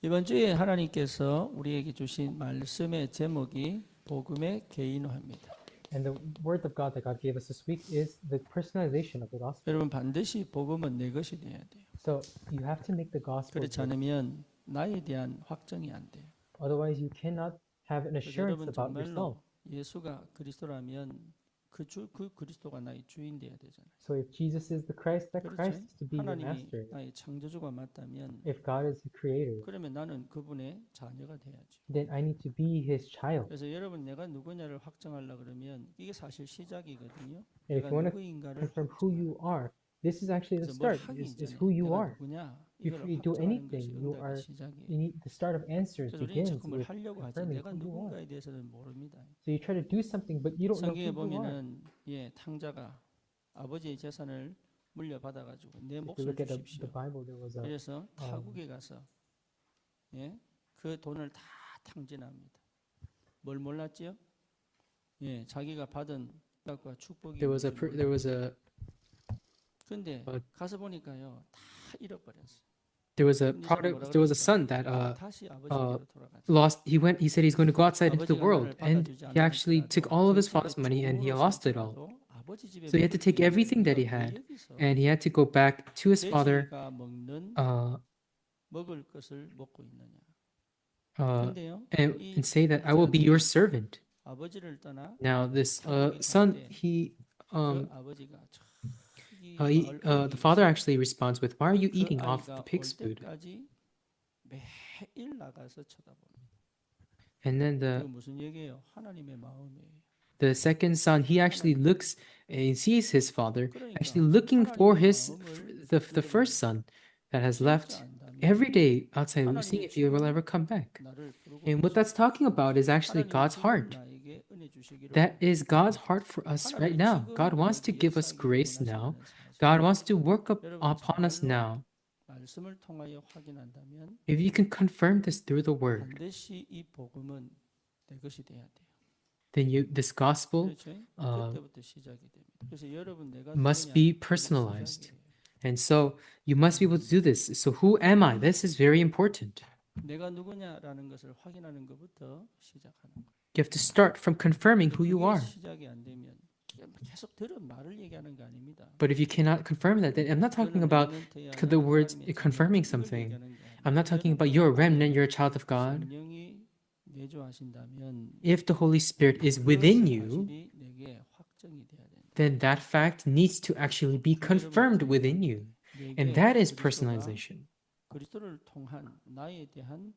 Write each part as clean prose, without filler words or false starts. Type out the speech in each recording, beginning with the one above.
이번 주에 하나님께서 우리에게 주신 말씀의 제목이 복음의 개인화입니다. And the word of God that God gave us this week is the personalization of the gospel. 여러분 반드시 복음은 내 것이 돼야 돼요. So you have to make the gospel 그렇지 yours. 않으면 나에 대한 확정이 안 돼요. Otherwise, you cannot have an 그래서 assurance 여러분 about yourself. 정말로 예수가 그리스도라면 그 그리스도가 나의 주인 돼야 되잖아요. So if Jesus is the Christ, that Christ 그렇죠? is to be your 하나님이 master. 나의 창조주가 맞다면 If God is the creator, 그러면 나는 그분의 자녀가 돼야죠. then I need to be his child. 그래서 여러분 내가 누구냐를 확정하려 그러면 이게 사실 시작이거든요. And if 내가 you want to 누구인가를 confirm who you are, this is actually the 그래서 뭘 start, 하기 is 전에 who you 내가 are. 누구냐 Before 이걸 you do 확정하는 anything, 것이 you 응답의 are 시작이에요. the start of answers 그래서 우리는 begins 자꾸 뭘 with 하려고 하지 confirming 내가 who you are. 누군가에 대해서는 모릅니다. So you try to do something, but you don't know 성경에 who you are. 보면은 탕자가 아버지의 재산을 물려받아가지고 내 If you 몫을 look at 주십시오. the Bible, there was a 그래서 타국에 가서 그 돈을 다 탕진합니다. 뭘 몰랐지요? 자기가 받은 약과 축복이 there was a 근데 가서 보니까요 다 잃어버렸어요. there was a son that 다시 아버지께로 돌아갔어요. he said he's going to go outside into the 아버지가 world, 나를 and 받아주지 he actually took all of his 않을지라도 father's money and he 종으로 lost it all. 삼더라도 아버지 집에 So he had to take 묵을 everything that he 때에 had, 여기서 and he had to go back to his father 돼지가 먹는 먹을 것을 먹고 있느냐. 근데요 and say that I will be your servant. 아버지를 떠나 Now this 타국에 갈 son, 때 um, 그 아버지가 the father actually responds with, "Why are you 그 eating off 아이가 the 올 pig's food?" 때까지 매일 나가서 쳐다봅니다. And then 이거 무슨 얘기예요? 하나님의 마음이에요. the second son, he actually looks and sees his father 그러니까 actually looking for 하나님의 마음을 the first son that has 잊지 left 않다면 every day outside, seeing 하나님의 if he will 주님은 ever come back. 나를 부르고 And what that's talking about is actually 하나님의 God's 지금 heart. 나에게 은혜 주시기를 That is God's heart for us right 하나님은 now. 지금 God wants to 나에게 give us 역사하기를 grace now. 원하신다는 사실. God wants to work 여러분 upon us 정말로 now. 말씀을 통하여 확인한다면 If you can confirm this through the word, 반드시 이 복음은 내 것이 돼야 돼요. then this gospel 그렇죠? 그때부터 시작이 됩니다. 그래서 여러분 내가 must 누구냐 be 이게 personalized. 시작이에요. And so you must be able to do this. So who am I? This is very important. 내가 누구냐라는 것을 확인하는 것부터 시작하는 거예요. You have to start from confirming who you 그게 are. 시작이 안 되면 계속 들은 말을 얘기하는 게 아닙니다. But if you cannot confirm that, then I'm not talking about the words confirming something. I'm not talking about you're a remnant, you're a child of God. 성령이 내주하신다면 If the Holy Spirit is within you, 사실이 내게 확정이 돼야 된다. then that fact needs to actually be confirmed within you. And that is personalization. 그리스도를 통한 나에 대한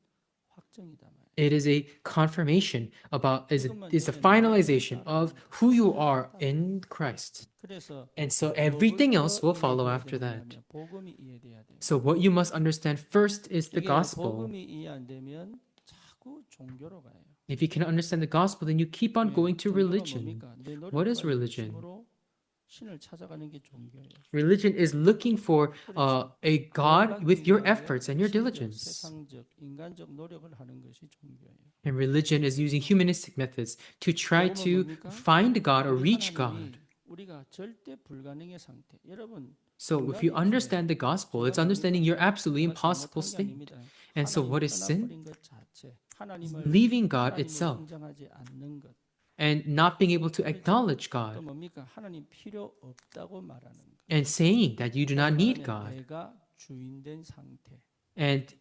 확정이다 말이에요. It is a confirmation about, is a finalization of who you are in Christ. 그래서 And so everything else will follow after that. 복음이 이해돼야 돼요. So what you must understand first is the 이게 gospel. 복음이 이해 안 되면 자꾸 종교로 가요. If you cannot understand the gospel, then you keep on going to religion. What is religion? 신을 찾아가는 게 종교예요. Religion is looking for a God with your efforts and your diligence. 세상적, 인간적 노력을 하는 것이 종교예요. And religion is using humanistic methods to try to find God or reach God. 우리가 절대 불가능의 상태. 여러분, So if you understand the gospel, it's understanding your absolutely impossible state. And so what is sin? Leaving God itself 인정하지 않는 것. and not being able to acknowledge 또 God 뭡니까? 하나님 필요 없다고 말하는 것. and saying that you do not need God. 내가 주인된 상태. And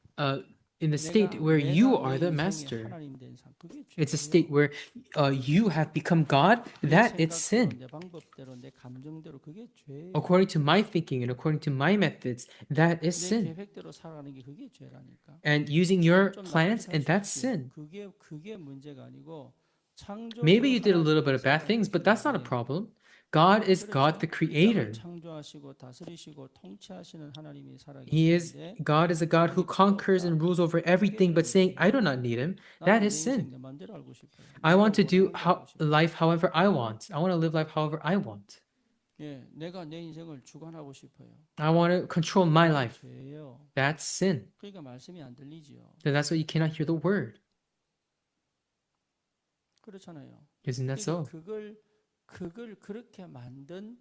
in the state where you are the master, it's a state where you have become God, that it's sin. 내 방법대로 내 감정대로 그게 죄예요. According to my thinking and according to my methods, that is 내 sin. 계획대로 살아가는 게 그게 죄라니까. And using your 좀 plans, 나쁘게 and that's 사십시오. sin. 그게 문제가 아니고 Maybe you did a little bit of bad things, but that's not a problem. God is God the creator. 창조하시고 다스리시고 통치하시는 하나님이 살아계시는데 God is a God who conquers and rules over everything, but saying, I do not need him, that is sin. 내 마음대로 알고 싶어요. I want to do life however I want. I want to live life however I want. 예, 내가 내 인생을 주관하고 싶어요. I want to control my life. 죄예요. That's sin. 그러니까 말씀이 안 들리지요. Then that's why you cannot hear the word. 그렇잖아요. Isn't that so? 그걸 그렇게 만든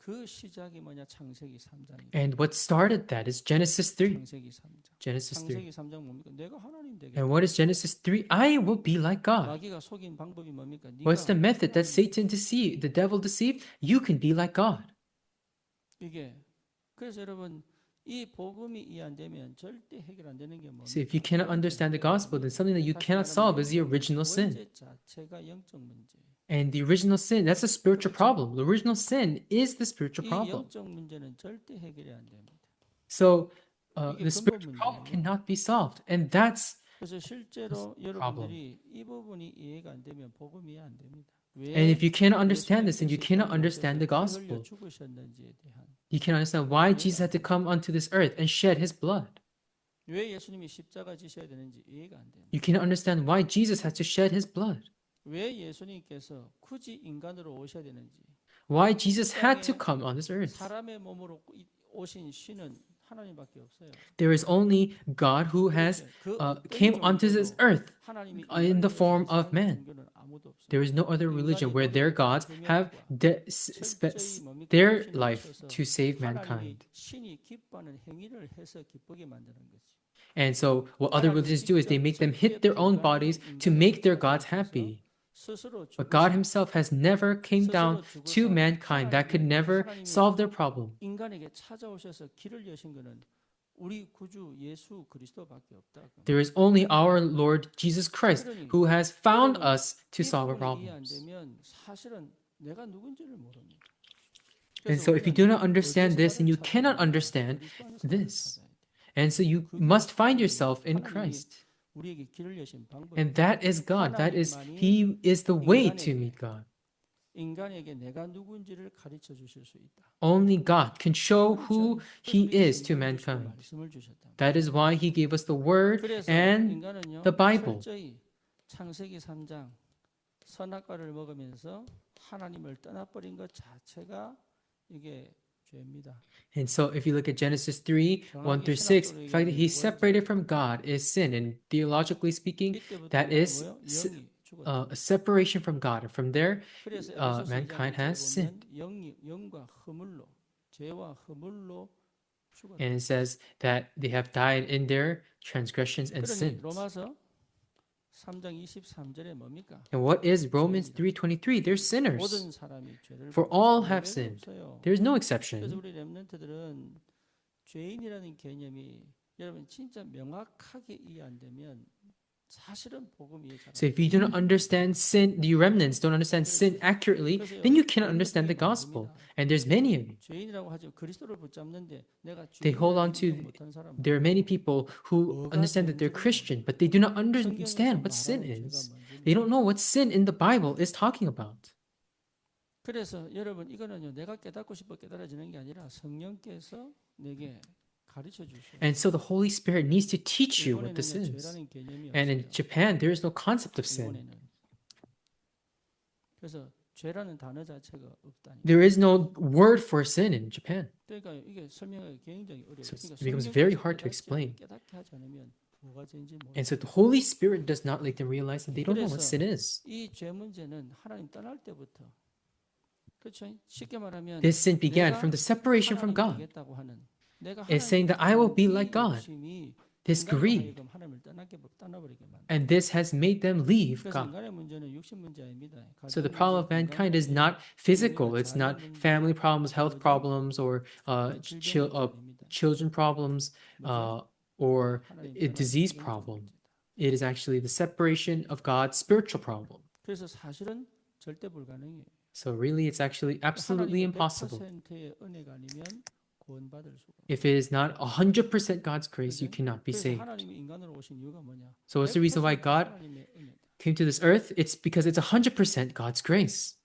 그 시작이 뭐냐? 창세기 3장이다. And what started that is Genesis 3. 창세기 3장. Genesis 3. 창세기 3장 뭡니까? 내가 하나님 되겠다. And what is Genesis 3? I will be like God. 마귀가 속인 방법이 뭡니까? What's the 네가 method that 하나님 Satan deceived, the devil deceived? You can be like God. 이게 그래서 여러분 이 복음이 이해 안 되면 절대 해결 안 되는 게 뭡니까? So if you cannot understand the gospel, then something that you cannot solve is the original sin. 문제 자체가 영적 문제. And the original sin, that's a spiritual problem. The original sin is the spiritual 이 problem. 영적 문제는 절대 해결이 안 됩니다. So 이게 the spiritual problem 근본 문제예요. cannot be solved. And that's 그래서 실제로 여러분들이 이 부분이 이해가 안 되면 복음이 이해 안 됩니다. And if you cannot understand this, then you cannot understand the gospel. 죽으셨는지에 대한 You cannot understand why Jesus had to come onto this earth and shed his blood. 왜 예수님이 십자가 지셔야 되는지 이해가 안 됩니다. You cannot understand why Jesus had to shed his blood. 왜 예수님께서 굳이 인간으로 오셔야 되는지. Why Jesus had to come on this earth. 사람의 몸으로 오신 신은 하나님밖에 없어요. There is only God who has came onto this earth in the form of man. There is no other religion where their gods have their life to save mankind. 신이 기뻐하는 행위를 해서 기쁘게 만드는 거지. And so what other religions do is they make them hit their own bodies to make their gods happy. But God himself has never came down to mankind. That could never solve their problem. 인간에게 찾아오셔서 길을 여신 것은 우리 구주 예수 그리스도밖에 없다. There is only our Lord Jesus Christ who has found us to solve our problems. 사실은 내가 누군지를 모릅니다. And so if you do not understand this, then you cannot understand this. And so you must find yourself in Christ. And that is God. That is, He is the way to meet God. 인간에게 내가 누군지를 가르쳐 주실 수 있다. Only God can show who He is to mankind. That is why He gave us the Word and the Bible. 철저히 창세기 3장 선악과를 먹으면서 하나님을 떠나버린 것 자체가 이게 죄입니다. And so if you look at Genesis 3, 1 through 6, the fact that He separated from God is sin. And theologically speaking, that is a separation from God. And from there, mankind has sinned. And it says that they have died in their transgressions and sins. 로마서 3장 23절에 뭡니까? And what is Romans 3:23? They're sinners. 모든 사람이 죄를 For all have sinned. 없어요. There is no 그래서 exception. 우리 렘넌트들은 죄인이라는 개념이 여러분 진짜 명확하게 이해 안 되면 사실은 복음 이해 잘 안 So if you do not understand sin, the remnants don't understand sin accurately, then you cannot understand the gospel. And there's many of you. 죄인이라고 하죠. 그리스도를 붙잡는데 내가 They hold on to, there are many people who understand that they're Christian, but they do not understand what sin is. They don't know what sin in the Bible is talking about. 그래서 여러분 이거는요 내가 깨닫고 싶어 깨달아지는 게 아니라 성령께서 내게 가르쳐 주셔요. And so the Holy Spirit needs to teach you what this is. 죄라는 개념이 And in 없어요. Japan, there is no concept of sin. 일본에는. 그래서 죄라는 단어 자체가 없다니. There is no word for sin in Japan. 그러니까 이게 설명하기 굉장히 어려워요. So 그러니까 it becomes 성령께서 very hard to 깨닫지 explain. 깨닫게 하지 않으면 뭐가 죄인지 모르. And so the Holy Spirit does not let them realize that they don't know what sin is. 이죄 문제는 하나님 떠날 때부터 그렇죠. 쉽게 말하면 This sin began 내가 from the separation from 하나님 God. 되겠다고 하는 내가 It's saying that I will be like God. This greed. And this has made them leave God. So the problem of mankind is not physical. It's not family problems, health problems, or children problems, or a disease problem. It is actually the separation of God's spiritual problem. 그래서 사실은 절대 불가능해요. So really, it's actually absolutely impossible. 100%의 은혜가 아니면 구원받을 수가 없어요. If it is not 100% God's grace, you cannot be 그래서 saved. 하나님이 인간으로 오신 이유가 뭐냐? So what's the reason why God 100% 하나님의 은혜다. came to this earth? It's because it's 100% God's grace.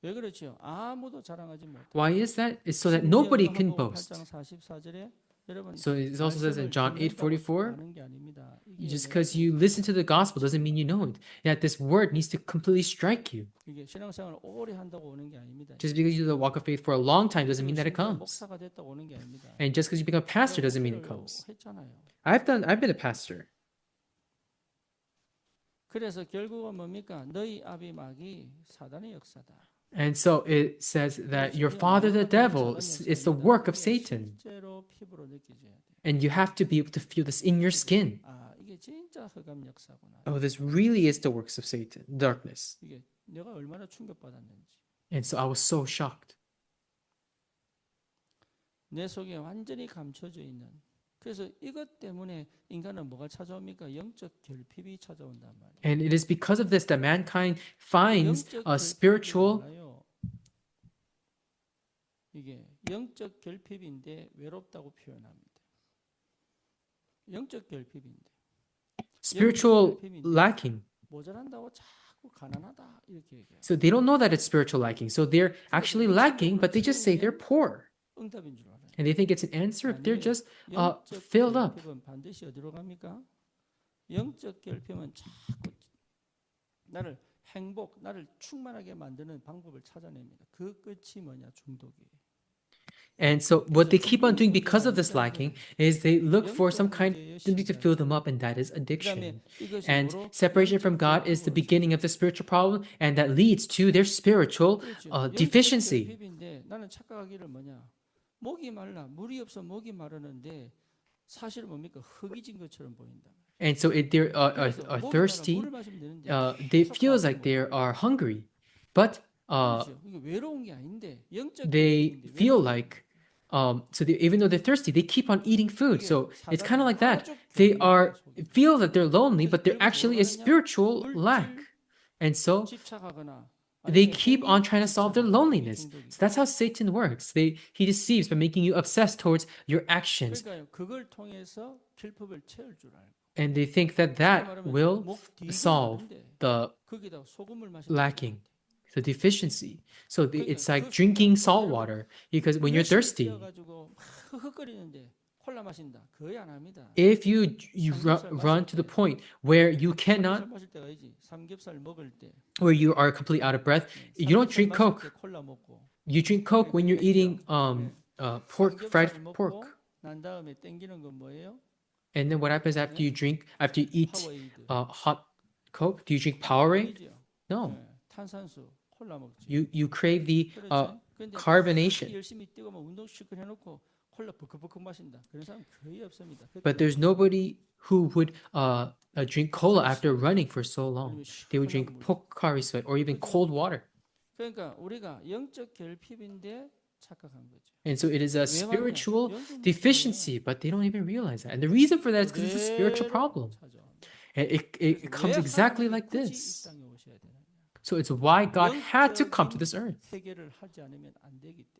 왜 그렇죠? 아무도 자랑하지 못해. Why is that? It's so that nobody can boast. 8장 44절에 여러분 So it also says in John 8:44, 아는 게 아닙니다. 이게 just because you listen to the gospel doesn't mean you know it. That this word needs to completely strike you. 이게 신앙생활을 오래 한다고 오는 게 아닙니다. Just because you do the walk of faith for a long time doesn't mean that it comes. 목사가 됐다고 오는 게 아닙니다. And just because you become a pastor doesn't mean it comes. 했잖아요. I've been a pastor. 그래서 결국은 뭡니까? 너희 아비막이 사단의 역사다. And so it says that your father, the devil, is the work of Satan. 실제로 피부로 느껴져야 돼. And you have to be able to feel this in your skin. 아, 이게 진짜 흑암 역사구나. Oh, this really is the works of Satan, darkness. 이게 내가 얼마나 충격받았는지. And so I was so shocked. 내 속에 완전히 감춰져 있는. 그래서 이것 때문에 인간은 뭐가 찾아옵니까? 영적 결핍이 찾아온단 말이에요. And it is because of this that mankind finds a spiritual. 이게 영적 결핍인데 외롭다고 표현합니다. 영적 결핍인데. Spiritual lacking. 모자란다고 자꾸 가난하다 이렇게 얘기해요. So they don't know that it's spiritual lacking. So they're actually lacking, but they just say they're poor. 응답인 줄 알아요. And they think it's an answer if they're just filled up. 결핍은 반드시 어디로 갑니까? 영적 결핍은 자꾸 나를 행복, 나를 충만하게 만드는 방법을 찾아냅니다. 그 끝이 뭐냐? 중독이에요. And so what they keep on doing because of this lacking is they look for some kind something to fill them up, and that is addiction. And separation from God is the beginning of the spiritual problem, and that leads to their spiritual deficiency. 나는 착각하기를 뭐냐? 목이 말라, 물이 없어 목이 마르는데 사실은 뭡니까? 흙이 진 것처럼 보인다. And so if they are thirsty, they feel like they are hungry, but they feel like even though they're thirsty, they keep on eating food. So it's kind of like that. They feel that they're lonely, but they're actually a spiritual lack, and so they keep on trying to solve their loneliness. So that's how Satan works. He deceives by making you obsessed towards your actions. And they think that will solve the lacking, the deficiency. So it's like drinking salt water, because when you're thirsty, if you run to the point where you cannot, where you are completely out of breath, you don't drink Coke. You drink Coke when you're eating fried pork. And then what happens after you eat hot Coke? Do you drink Powerade? No. You crave the carbonation. But there's nobody who would drink cola after running for so long. They would drink Pocari Sweat or even cold water. And so it is a spiritual deficiency, but they don't even realize that. And the reason for that is because it's a spiritual problem. And it comes exactly like this. So it's why God had to come to this earth.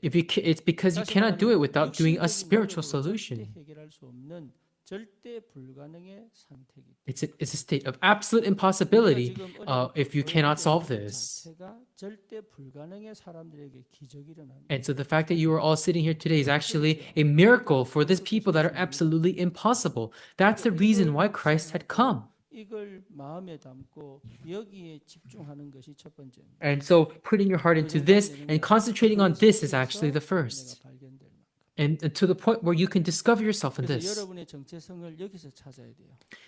It's because you cannot do it without doing a spiritual solution. It's a state of absolute impossibility if you cannot solve this. And so the fact that you are all sitting here today is actually a miracle for these people that are absolutely impossible. That's the reason why Christ had come. And so putting your heart into this and concentrating on this is actually the first. And to the point where you can discover yourself in this.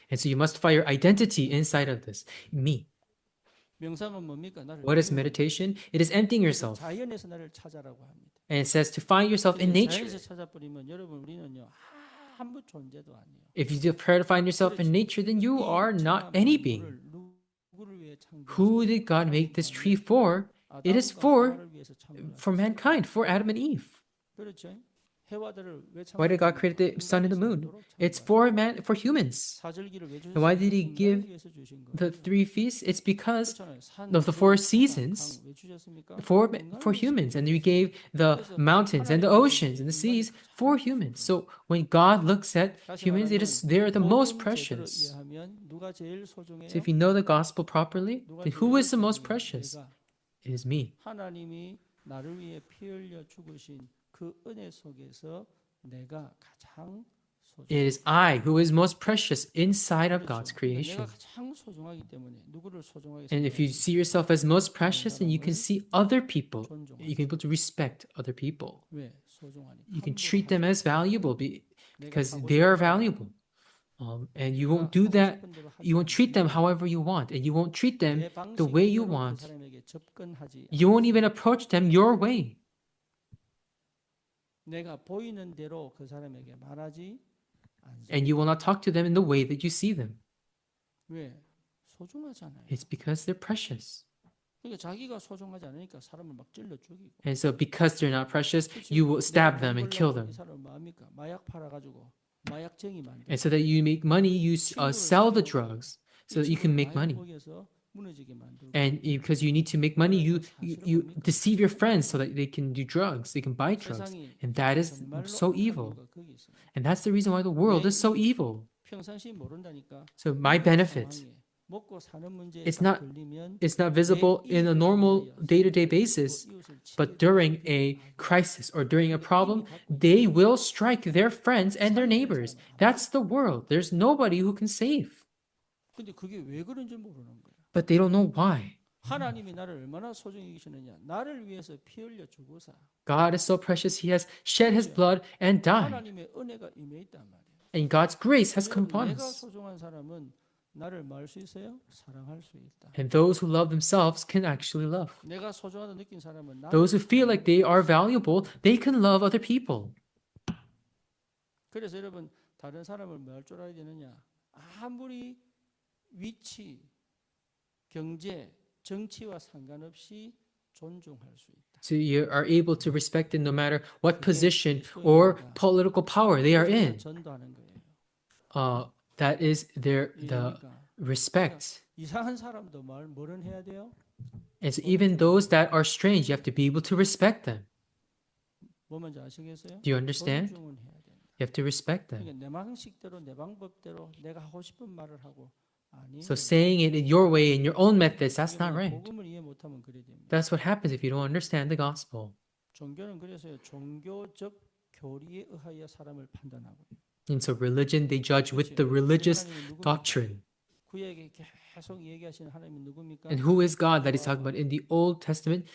And so you must find your identity inside of this. Me. What is meditation? It is emptying yourself. And it says to find yourself in nature. If you try to find yourself in nature, then you are not any being. Who did God make this tree for? It is for mankind, for Adam and Eve. Why did God create the sun and the moon? It's for humans. And why did He give the 3 feasts? It's because of the 4 seasons for humans. And He gave the mountains and the oceans and the seas for humans. So when God looks at humans, they're the most precious. So if you know the gospel properly, then who is the most precious? It is me. It is I who is most precious inside of God's creation. And if you see yourself as most precious, then you can see other people. You can be able to respect other people. You can treat them as valuable because they are valuable. And you won't do that. You won't treat them however you want, and you won't treat them the way you want. You won't even approach them your way. 내가 보이는 대로 그 사람에게 말하지 And you will not talk to them in the way that you see them. 왜? 소중하잖아요. It's because they're precious. 그러니까 자기가 소중하지 않으니까 사람을 막 찔러 죽이고. And so because they're not precious, you will stab them and kill them. 이 사람은 뭐합니까? 마약 팔아가지고 마약쟁이 만들고. And so that you make money, you sell the drugs so that you can make money. And because you need to make money, you deceive your friends so that they can do drugs, they can buy drugs. And that is so evil. And that's the reason why the world is so evil. So my benefit, it's not visible in a normal day-to-day basis, but during a crisis or during a problem, they will strike their friends and their neighbors. That's the world. There's nobody who can save. 근데 그게 왜 그런지 모르는 거야. But they don't know why. 하나님이 나를 얼마나 소중히 여기시느냐. 나를 위해서 피 흘려 죽으사. God is so precious. He has shed his blood and died. 하나님의 은혜가 임해 있단 말이야. And God's grace has come upon 내가 us. 소중한 사람은 나를 말 수 있어요? 사랑할 수 있다. And those who love themselves can actually love. 내가 소중하다 느낀 사람은 Those who feel like they are valuable, they can love other people. 그래서 여러분 다른 사람을 뭐 할 줄 알아야 되느냐? 아무리 위치, 경제, 정치와 상관없이 존중할 수 있다. So you are able to respect them no matter what position or political power they are in. 전도하는 거예요. That is the respect. 이상한 사람도 뭐는 해야 돼요? And so even those that are strange, you have to be able to respect them. 뭐 뭔지 아시겠어요? Do you understand? 존중은 해야 된다. You have to respect them. 그러니까 내 방식대로 내 방법대로 내가 하고 싶은 말을 하고 So saying it in your way, in your own methods, that's not right. 복음을 이해 못하면 그래 됩니다. That's what happens if you don't understand the gospel. 종교는 그래서 종교적 교리에 의하여 사람을 판단하고요. And so religion, they judge with the religious doctrine. 구약에 계속 얘기하시는 하나님은 누굽니까? And who is God that is talking about in the Old Testament?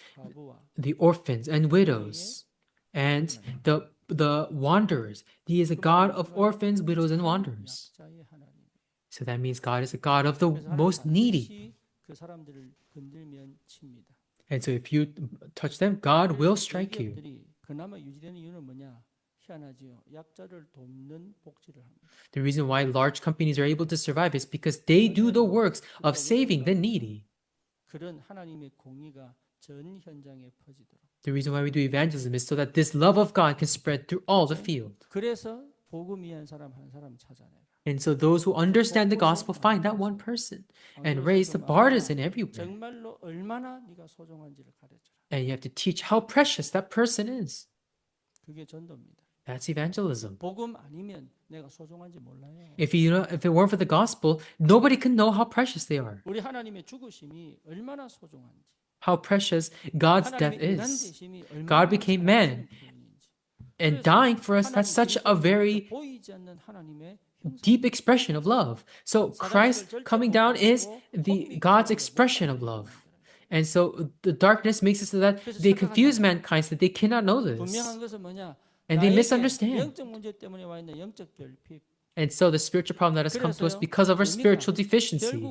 The orphans and widows and the wanderers. He is a God of orphans, widows, and wanderers. So that means God is a God of the most needy. 그 사람들을 건들면 칩니다. And so if you touch them, God will strike you. 그나마 유지되는 이유는 뭐냐? 희한하지요. 약자를 돕는 복지를 합니다. The reason why large companies are able to survive is because they do the works of saving the needy. 그런 하나님의 공의가 전 현장에 퍼지도록. The reason why we do evangelism is so that this love of God can spread through all the field. 그래서 복음 이해한 사람 한 사람 찾아내라. And so those who understand the gospel find that one person and raise the partisan everywhere. 정말로 얼마나 네가 소중한지를 가르쳐라. And you have to teach how precious that person is. 그게 전도입니다. That's evangelism. 복음 아니면 내가 소중한지 몰라요. If it weren't for the gospel, nobody can know how precious they are. 우리 하나님의 죽으심이 얼마나 소중한지. How precious God's death is. God became man. And dying for us, that's such a very deep expression of love. So Christ coming down is God's expression of love. And so the darkness makes it so that they confuse mankind so that they cannot know this. And they misunderstand. And so the spiritual problem that has come to us because of our spiritual deficiency.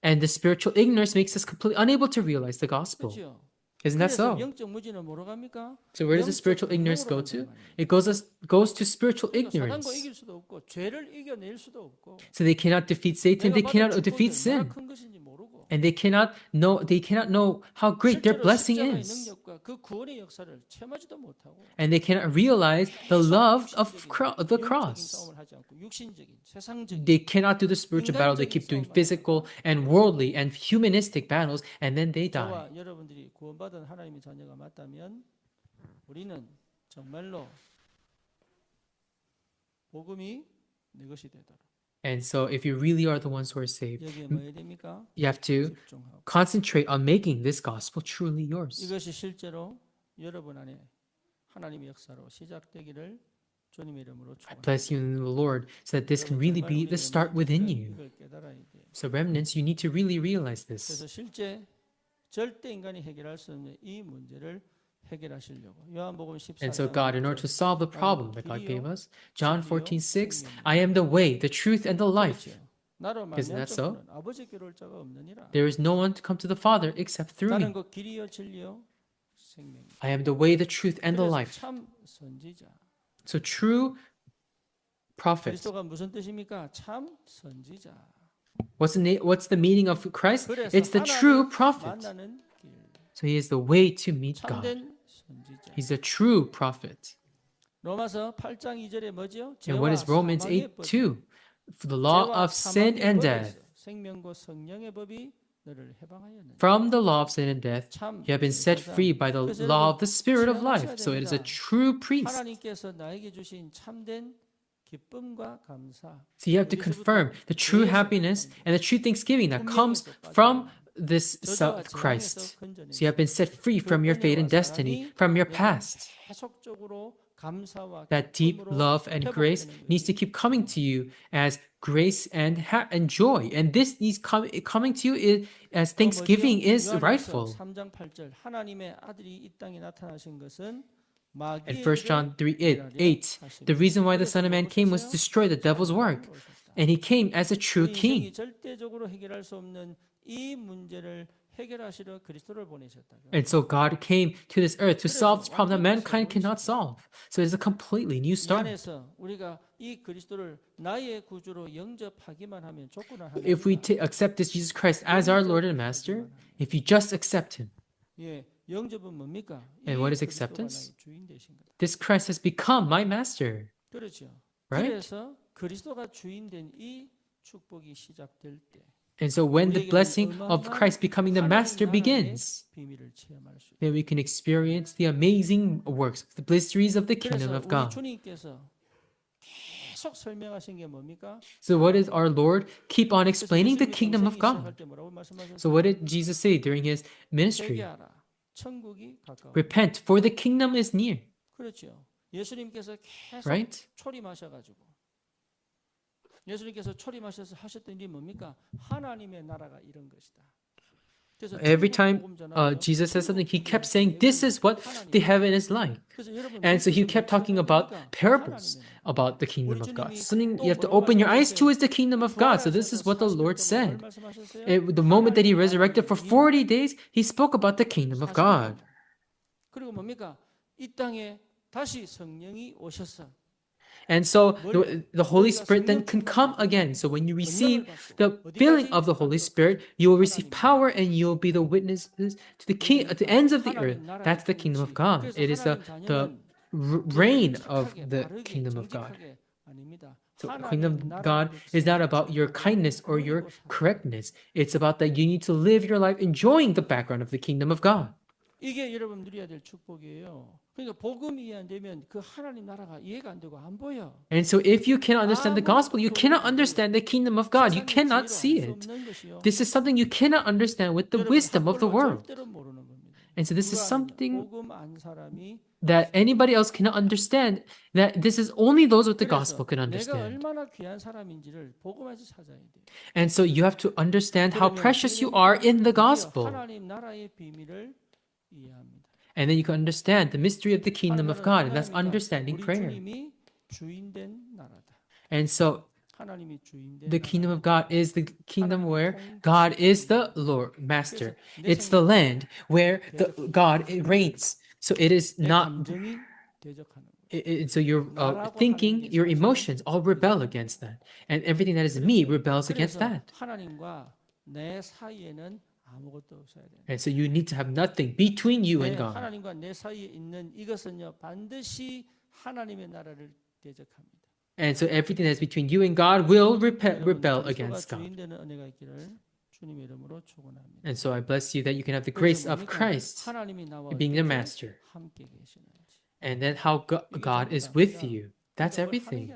And the spiritual ignorance makes us completely unable to realize the gospel. Isn't that so? So where does the spiritual ignorance go to? It goes to spiritual ignorance. So they cannot defeat Satan, they cannot defeat sin. And they cannot know how great their blessing is. And they cannot realize the love of the cross. They cannot do the spiritual battle. They keep doing physical and worldly and humanistic battles, and then they die. 여러분들이 구원받은 하나님의 자녀가 맞다면 우리는 정말로 복음이 내 것이 되도록. And so if you really are the ones who are saved, you have to concentrate on making this gospel truly yours. 이것이 실제로 여러분 안에 하나님의 역사로 시작되기를 주님의 이름으로 I bless you in the Lord so that this can really be the start within you. So remnants, you need to really realize this. 그래서 실제 절대 인간이 해결할 수 없는 이 문제를 해결하시려고. 요한복음 And so 14장 God, in order to solve the problem that God gave us, John 14:6, I am the way, the truth, and the life. 나로 Isn't 말미암 that so? 자고는 아버지께로 올 자가 없느니라. There is no one to come to the Father except through 나는 me. 그 길이요 진리요 생명이다. I am the way, the truth, and the 그래서 life. 참 선지자. So true prophet. 그리스도가 무슨 뜻입니까? 참 선지자. What's the meaning of Christ? 그래서 It's the true 하나님 prophet. 만나는 길. So he is the way to meet God. 참된 선지자. He's a true prophet. 로마서 8장 2절에 뭐죠? And what is Romans 8:2? For the law of sin and death. 생명과 성령의 법이 너를 해방하였느니라. From the law of sin and death, you have been set free by the law of the Spirit of life. So it is a true priest. 하나님께서 나에게 주신 참된 기쁨과 감사. So you have to confirm the true happiness and the true thanksgiving that comes from this Christ. So you have been set free from your fate and destiny, from your past. 계속적으로 감사와 That deep love and grace needs to keep coming to you as grace and joy. And this needs coming to you as thanksgiving is rightful. 3장 8절 하나님의 아들이 이 땅에 나타나신 것은 And 1 John 3:8, the reason why the Son of Man came was to destroy the devil's work. And he came as a true king. 절대적으로 해결할 수 없는 이 문제를 해결하시려 그리스도를 보내셨다. And so God came to this earth to solve this problem that mankind cannot solve. So it's a completely new start. 안에서 우리가 이 그리스도를 나의 구주로 영접하기만 하면 조건을 하나. If we accept this Jesus Christ as our Lord and Master, if you just accept Him, 예, 영접은 뭡니까? and what is 그리스도가 acceptance? 나의 주인 되신 거다. This Christ has become my Master. 그렇죠. Right? 그래서 그리스도가 주인된 이 축복이 시작될 때 And so when the blessing of Christ becoming the Master begins, 비밀을 체험할 수 있다. then we can experience the amazing works, the mysteries of the kingdom 그래서 of 우리 God. 주님께서 계속 설명하신 게 뭡니까? So what is our Lord keep on explaining the kingdom of God? 시작할 때 뭐라고 말씀하셨어요? So what did Jesus say during his ministry? 회개하라. 천국이 가까워. Repent, for the kingdom is near. 그렇죠. 예수님께서 계속 Right? 초림하셔가지고 예수님께서 초림하셔서 하셨던 일이 뭡니까? 하나님의 나라가 이런 것이다. 그래서 Every 천국 time 복음 전하고 Jesus said something, he 천국 kept 복음 saying, "This is what the heaven is like." 그래서 여러분 And so he 무엇을 kept talking 체험해야 about 됩니까? parables 하나님의 나라. about the kingdom of God. 우리 Something 주님이 you have to 또 open your 뭐라고 eyes to 말씀하셨어요? is the kingdom of God. So this is what the 부활하셔서 Lord 40일 동안 said. 뭘 말씀하셨어요? The moment that he 하나님 resurrected for 나라의 40 days, he spoke about the kingdom of 40일 God. 동안. 그리고 뭡니까? 이 땅에 다시 성령이 오셔서 And so the Holy Spirit then can come again. So when you receive the filling of the Holy Spirit, you will receive power and you will be the witnesses to the king, at the ends of the earth. That's the kingdom of God. It is the reign of the kingdom of God. So the kingdom of God is not about your kindness or your correctness. It's about that you need to live your life enjoying the background of the kingdom of God. 이게 여러분 누려야 될 축복이에요. 그러니까 복음이 이해 안 되면 그 하나님 나라가 이해가 안 되고 안 보여. And so if you cannot understand the gospel, you cannot understand the kingdom of God. You cannot see it. This is something you cannot understand with the wisdom of the world. And so this is something that anybody else cannot understand, that this is only those with the gospel can understand. And so you have to understand how precious you are in the gospel. And then you can understand the mystery of the kingdom of God, and that's understanding prayer. And so the kingdom of God is the kingdom where God is the Lord, Master. It's the land where God reigns. So it is not. So your thinking, your emotions all rebel against that. And everything that is in me rebels against that. And so you need to have nothing between you and God. 하나님과 내 사이에 있는 이것은요 반드시 하나님의 나라를 대적합니다. And so everything that's between you and God will rebel against God. And so I bless you that you can have the grace of Christ being the Master. And then how God is with you. That's everything.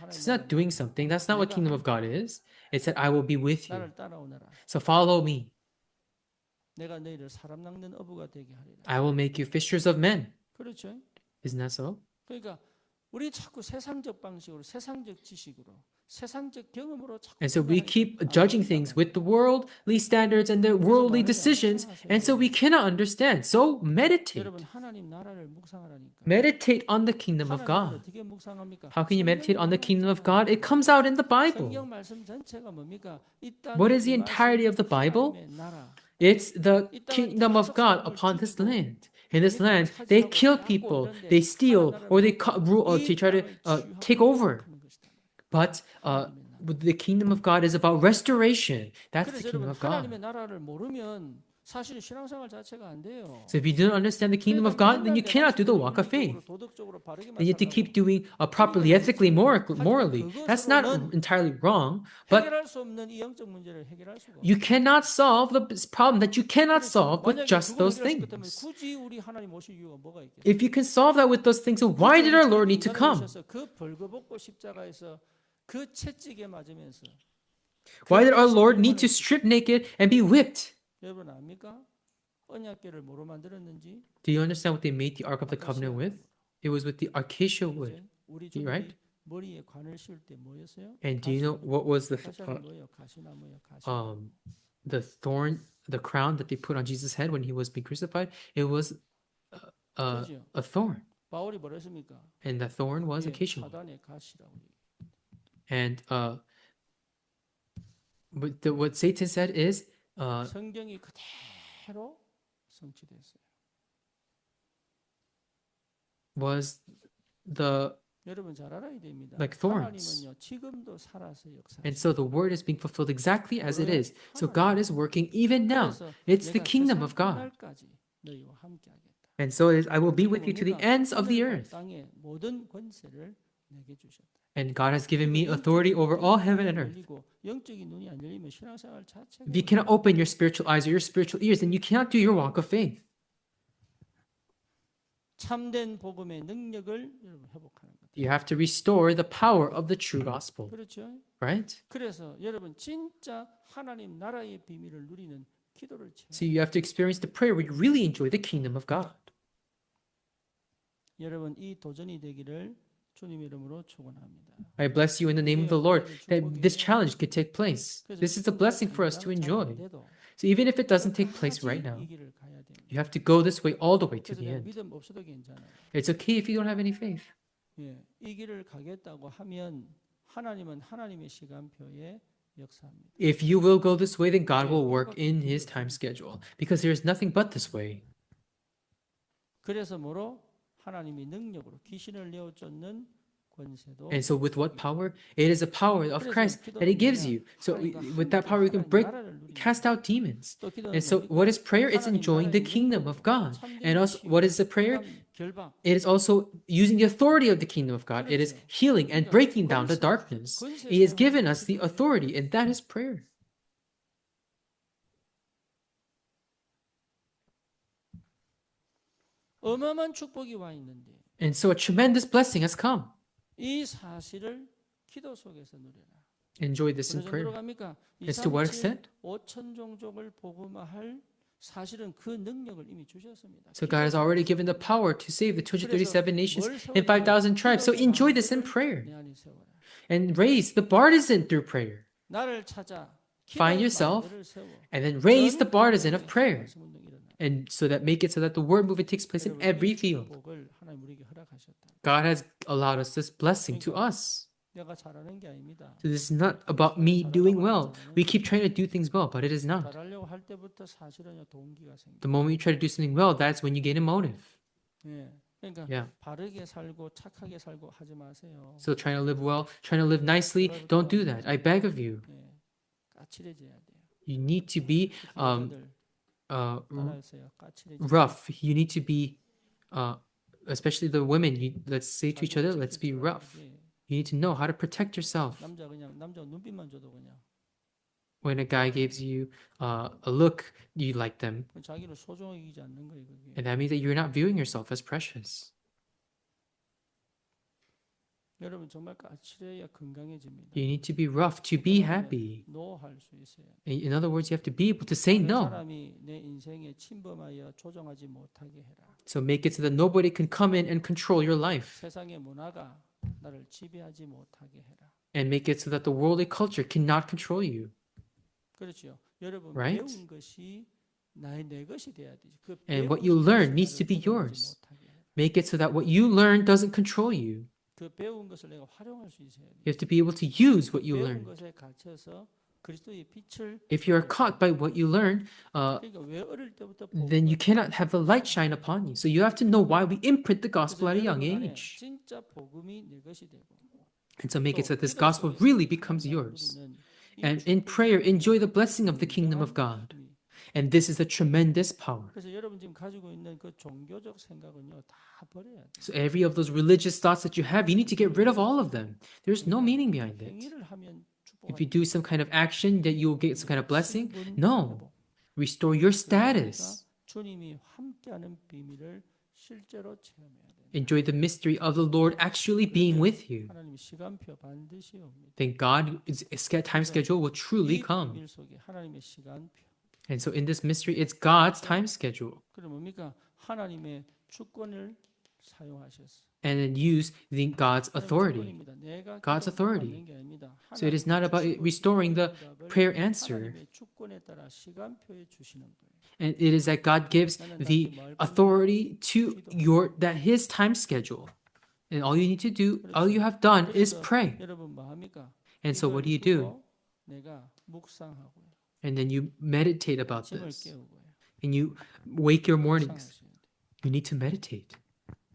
It's not doing something. That's not what kingdom of God is. It's that I will be with you. So follow me. I will make you fishers of men. Isn't that so? 그러니까 우리 자꾸 세상적 방식으로, 세상적 지식으로, 세상적 경험으로 자꾸 And so we 판단하니까 keep 안 judging 보인단 things 말이에요. with the worldly standards and the worldly decisions, and so we cannot understand. So meditate. 여러분 하나님 나라를 묵상하라니까. Meditate on the kingdom of 하나님을 God. 어떻게 묵상합니까? How can you meditate 성경에 on the 나와 kingdom of 있잖아요. God? It comes out in the Bible. 성경 말씀 전체가 뭡니까? 이 땅에 What is the 임하신 entirety of the Bible? 하나님의 나라. It's the 이 땅은 kingdom of 계속 God 사람을 upon this 죽이고 land. In this 뭡니까? land, they 차지하고 kill 빼앗고 people, 이런데 they 하나님 steal, 나라를 or they 뭡니까? rule, or 이 they try to 땅을 take 취하고 over. 회복하는 것이다. But 하나님의 나라. the kingdom of God is about restoration. That's the 그래서 kingdom 여러분 of God. 하나님의 나라를 모르면 사실은 신앙생활 자체가 안 돼요. So if you don't understand the kingdom of God, then you cannot do the walk of faith. 도덕적으로 바르게만 Then you have to keep 살라고. doing properly, ethically, morally. That's not entirely wrong, but 해결할 수 없는 이 영적 문제를 해결할 수가 you 없어요. cannot solve the problem that you cannot 그래서 solve with 만약에 just 그걸 those 해결할 수 있다면 things. 굳이 우리 하나님 오실 이유가 뭐가 있겠어요? If you can solve that with those things, so why did our Lord need to come? 그 벌거벗고 십자가에서 그 채찍에 맞으면서 Why did our Lord need to strip naked and be whipped? 여러분 압니까? 언약궤를 뭐로 만들었는지? Do you understand what they made the Ark of the Covenant with? It was with the acacia wood. 우리 right? 주님이 머리에 관을 씌울 때 뭐였어요? And do you know what was 가시나무 뭐예요? 가시나무예요. 가시. the thorn, the crown that they put on Jesus' head when he was being crucified? It was 그렇죠. a thorn, 바울이 뭐랬습니까? and the thorn was 예, acacia wood. 사단의 가시라고. And what Satan said is, 성경이 그대로 성취됐어요. was the 여러분 잘 알아야 됩니다. like thorns. 하나님은요 지금도 살아서 역사하시고. And so the word is being fulfilled exactly as it is. So God is working even now. It's the kingdom of God. 너희와 함께하겠다. And so it is, I will be with you to the ends of the earth. 땅의 모든 권세를 내게 주셨다. And God has given me authority over all heaven and earth. 영적인 눈이 안 열리면 신앙생활 자체가 If you cannot open your spiritual eyes or your spiritual ears, then you cannot do your walk of faith. 참된 복음의 능력을 여러분 회복하는 것. You have to restore the power of the true gospel, 그렇죠? right? 그래서 여러분 진짜 하나님 나라의 비밀을 누리는 기도를 채워. So you have to experience the prayer where you really enjoy the kingdom of God. 여러분 이 도전이 되기를 주님 이름으로 축원합니다. I bless you in the name of the Lord that this challenge could take place. This is a blessing for us to enjoy. So even if it doesn't take place right now, you have to go this way all the way to the end. 믿음 없어도 괜찮아요. It's okay if you don't have any faith. 예, 이 길을 가겠다고 하면 하나님은 하나님의 시간표에 역사합니다. If you will go this way, then God will work in His time schedule, because there is nothing but this way. 그래서 뭐로 하나님이 능력으로 귀신을 내어 쫓는 권세도. And so with what power? It is a power of Christ that He gives you. So with that power, you can cast out demons. And so what is prayer? It's enjoying the kingdom of God. And also, what is the prayer? It is also using the authority of the kingdom of God. It is healing and breaking down the darkness. He has given us the authority, and that is prayer. 어마어마한 축복이 와 있는데. And so a tremendous blessing has come. 이 사실을 기도 속에서 누려라. Enjoy this in prayer. As to what extent? 5천 종족을 복음화할 사실은 그 능력을 이미 주셨습니다. So God has already given the power to save the 237 nations and 5,000 tribes. So enjoy this in prayer. And raise the partisan through prayer. 나를 찾아 Find yourself and then raise the partisan of prayer. And so that make it so that the word movement takes place in every field. God has allowed us this blessing to us. So this is not about me doing well. We keep trying to do things well, but it is not. The moment you try to do something well, that's when you gain a motive. Yeah. So trying to live well, trying to live nicely, don't do that. I beg of you. You need to be rough. You need to be, especially the women, let's say to each other, let's be rough. You need to know how to protect yourself. When a guy gives you a look, you like them. And that means that you're not viewing yourself as precious. 여러분 정말 까칠해야 건강해집니다. You need to be rough to be happy. 노할 수 있어요. In other words, you have to be able to say 다른 no. 사람이 내 인생에 침범하여 조종하지 못하게 해라. So make it so that nobody can come in and control your life. 세상의 문화가 나를 지배하지 못하게 해라. And make it so that the worldly culture cannot control you. 그렇죠. 여러분 Right? 배운 것이 내 것이 돼야 되지. 그 And 배운 what you 것이 learn needs to 나를 be 조종하지 yours. 못하게 해라. Make it so that what you learn doesn't control you. 그 배운 것을 내가 활용할 수 있어야 돼. You have to be able to use what you 배운 learn. 것에 갇혀서 그리스도의 빛을 If you are caught by what you learn, 그러니까 왜 어릴 때부터 then you cannot have the light shine upon you. So you have to know why we imprint the gospel at a young age. 진짜 복음이 내 것이 되고 And so make it so that this gospel really becomes yours. And in prayer, enjoy the blessing of the kingdom of God. And this is a tremendous power. 그래서 여러분 지금 가지고 있는 그 종교적 생각은요 다 버려야 돼. So every of those religious thoughts that you have, you need to get rid of all of them. There's no meaning behind it. 행위를 하면 If you do some kind of action, that you'll get some kind of blessing. No. Restore your status. 주님이 함께하는 비밀을 실제로 체험해야 돼. Enjoy the mystery of the Lord actually being with you. 하나님의 시간표 반드시 옵니다. Then God's time schedule will truly 이 come. 비밀 속에 하나님의 시간표. And so in this mystery, it's God's time schedule. 그럼 뭡니까? 하나님의 주권을 사용하셨어. And then use God's authority. God's authority. So it is not about restoring the prayer answer. 하나님의 주권에 따라 시간표에 주시는 거예요. And it is that God gives the authority to that His time schedule. And all you need to do, all you have done is pray. 여러분 뭐 합니까? And so what do you do? 내가 묵상하고요. And then you meditate about 아침을 this. 깨우고요. And you wake your mornings. You need to meditate.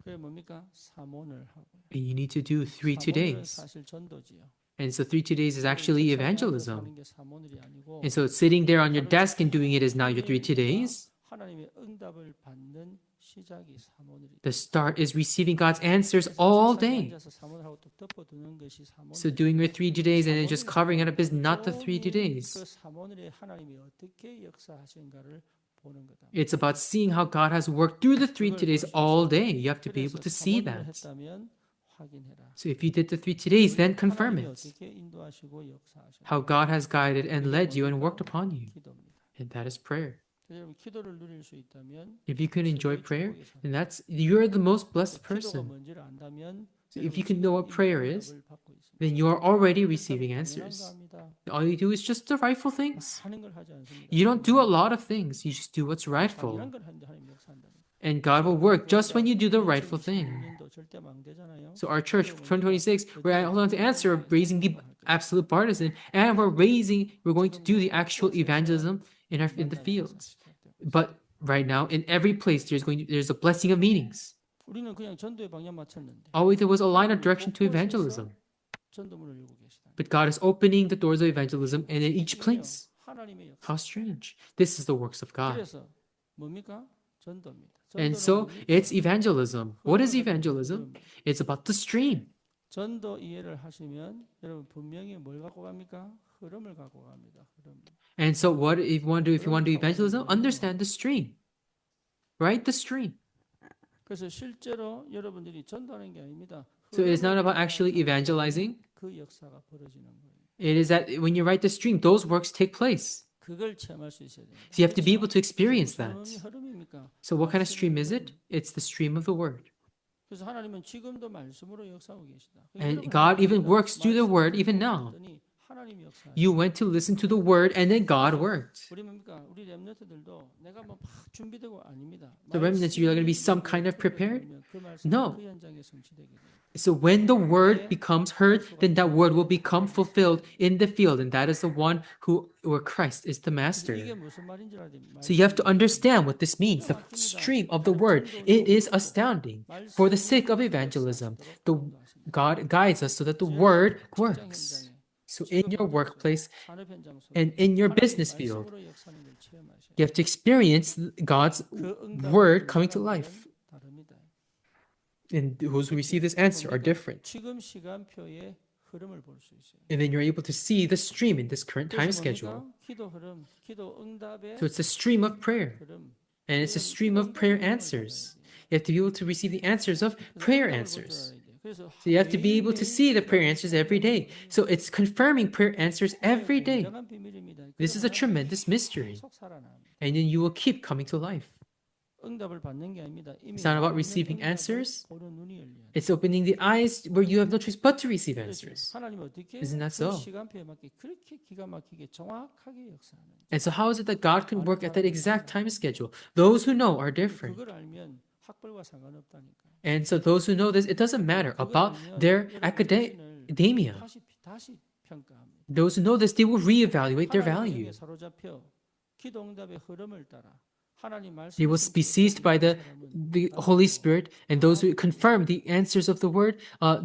그게 뭡니까? 사모를 하고요. And you need to do 3 2days. 사실 전도지요. And so 3 2days is actually evangelism. 하는 게 사모늘이 아니고 And so sitting there on your desk and doing it is now your 3 2days. 하나님의 응답을 받는 시작이 사모늘이다. The start is receiving God's answers all day. 앉아서 사모늘하고 또 덮어두는 것이 사모늘. So doing your 3 2days and then just covering it up is not the 3 그 2days. 사모늘에 하나님이 어떻게 역사하신가를 보는 거다. It's about seeing how God has worked through the 3 2days all day. You have to be able to see 사모늘을 that. 했다면 확인해라. So if you did the 3 2days, then confirm 하나님이 it. 어떻게 인도하시고 역사하셨는지 How God has guided and led you and worked upon you. 기도입니다. And that is prayer. 여러분 기도를 누릴 수 있다면 If you can enjoy prayer, then you're the most blessed 기도가 person. 뭔지를 안다면 So if you can know what prayer is, 응답을 받고 있습니다. then you are already receiving answers. 합니다. All you do is just the rightful things. 하는 걸 하지 않습니다. You don't do a lot of things. You just do what's rightful. 이런 걸 하는데 하나님 역사한다. And God will work just when you do the rightful thing. 절대 망대잖아요. So our church, 2026, we're holding on to answer, raising the absolute partisan, and we're going to do the actual evangelism in the fields. But right now, in every place, there's a blessing of meetings. 우리는 그냥 전도에 방향 맞췄는데 All we did was align our direction to evangelism. 전도문을 열고 계시다. But God is opening the doors of evangelism in each place. 하나님의 역사. How strange. This is the works of God. 그래서 뭡니까? 전도입니다. And so it's evangelism. What is evangelism? It's about the stream. 전도 이해를 하시면 여러분 분명히 뭘 갖고 갑니까? 흐름을 갖고 갑니다. 흐름. And so what if you want to do evangelism? Understand the stream. Right? The stream. 그래서 실제로 여러분들이 전도하는 게 아닙니다. So it's not about actually evangelizing. 그 역사가 벌어지는 거예요. It is that when you write the stream, those works take place. 그걸 체험할 수 있어야 됩니다. So you have to be able to experience that. 흐름입니까? So what kind of stream is it? It's the stream of the word. 그래서 하나님은 지금도 말씀으로 역사하고 계시다. And God even works through the word even now. 하나님이 역사. You went to listen to the word and then God worked. 우리 뭡니까? 우리 렘넌트들도 내가 뭐 막 준비되고 아닙니다. The remnants, you're going to be some kind of prepared? 그 말씀 No. 그 현장에 성취되게 돼요. So when the word becomes heard, then that word will become fulfilled in the field, and that is the one where Christ is the 이게 master. 무슨 말인지 알아야 됩니다. So you have to understand what this means. The stream of the word, it is astounding. For the sake of evangelism, God guides us so that the word works. So in your workplace 산업 현장 속에 and in your business field, you have to experience God's word coming to life. 다릅니다. And those who receive this answer are different. 지금 시간표의 흐름을 볼 수 있어요. And then you're able to see the stream in this current time schedule. 기도 흐름, 기도 응답의 So it's a stream of prayer. 흐름. And it's a stream of prayer answers. You have to be able to receive the answers of prayer answers. 그래서 So you have to be able to see the prayer 매일매일 answers every day. So it's confirming prayer answers every day. 굉장한 비밀입니다. This is a tremendous mystery. 계속 살아납니다. And then you will keep coming to life. 응답을 받는 게 아닙니다. 이미 It's not about 와 있는 receiving 응답을 answers. 보는 눈이 열려야 돼요. It's opening the eyes where you have no choice but to receive 그렇죠. answers. 하나님 어떻게 Isn't that 그 so? 시간표에 맞게 그렇게 기가 막히게 정확하게 역사하는지. And so how is it that God can work at that exact time schedule? Those who know are different. 그걸 알면 학벌과 상관없다니까. And so those who know this, it doesn't matter about their academia. 다시 평가합니다. Those who know this, they will reevaluate their value. 사로잡혀 기도 응답의 흐름을 따라 하나님 말씀. They will be seized by the Holy Spirit, and those who confirm the answers of the Word,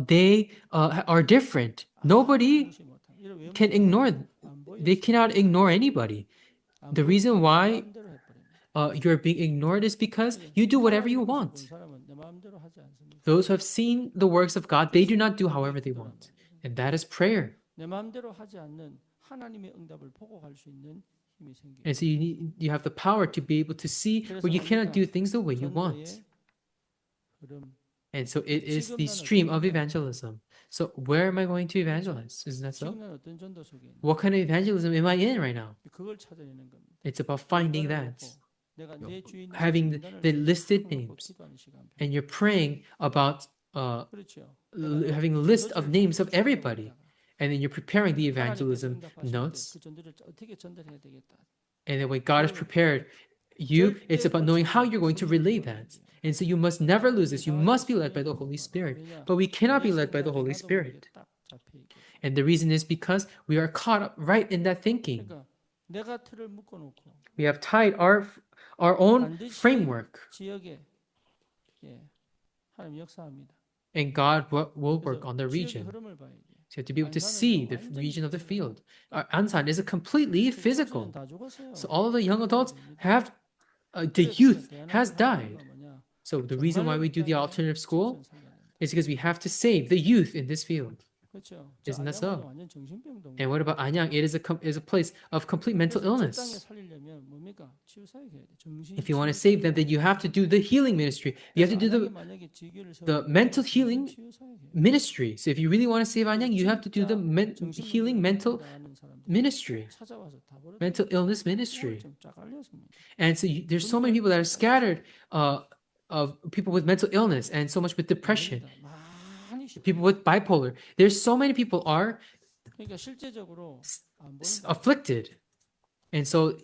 they are different. Nobody can ignore. They cannot ignore anybody. The reason why you're being ignored is because you do whatever you want. Those who have seen the works of God, they do not do however they want. And that is prayer. 내 마음대로 하지 않는 하나님의 응답을 보고 갈 수 있는 힘이 생겨요. And so you have the power to be able to see where you cannot do things the way you want. And so it is the stream of evangelism. So where am I going to evangelize? Isn't that so? 지금 어떤 전도 속에 있는 What kind of evangelism am I in right now? 그걸 찾아내는 겁니다. It's about finding that. 내가 내 주인 Having the listed names. And you're praying about 그렇죠. having a list of names of everybody. And then you're preparing the evangelism notes. 그 전도를 어떻게 전달해야 되겠다. And then when God has prepared you, it's about knowing how you're going to relay that. And so you must never lose this. You must be led by the Holy Spirit. But we cannot be led by the Holy Spirit. And the reason is because we are caught up right in that thinking. 그러니까 내가 틀을 묶어 놓고 We have tied our own framework. 지역에 하나님 역사합니다. And God will work on the region. 흐름을 봐야 돼. So you have to be able to see the region of the field. Ansan is a completely physical. So all of the young adults have, the youth has died. So the reason why we do the alternative school is because we have to save the youth in this field. Isn't that so? And what about Anyang? It is a place of complete mental illness. If you want to save them, then you have to do the healing ministry. You have to do the mental healing ministry. So if you really want to save Anyang, you have to do the healing mental ministry, mental illness ministry. And so there's so many people that are scattered of people with mental illness and so much with depression. People with bipolar. There's so many people are afflicted. And so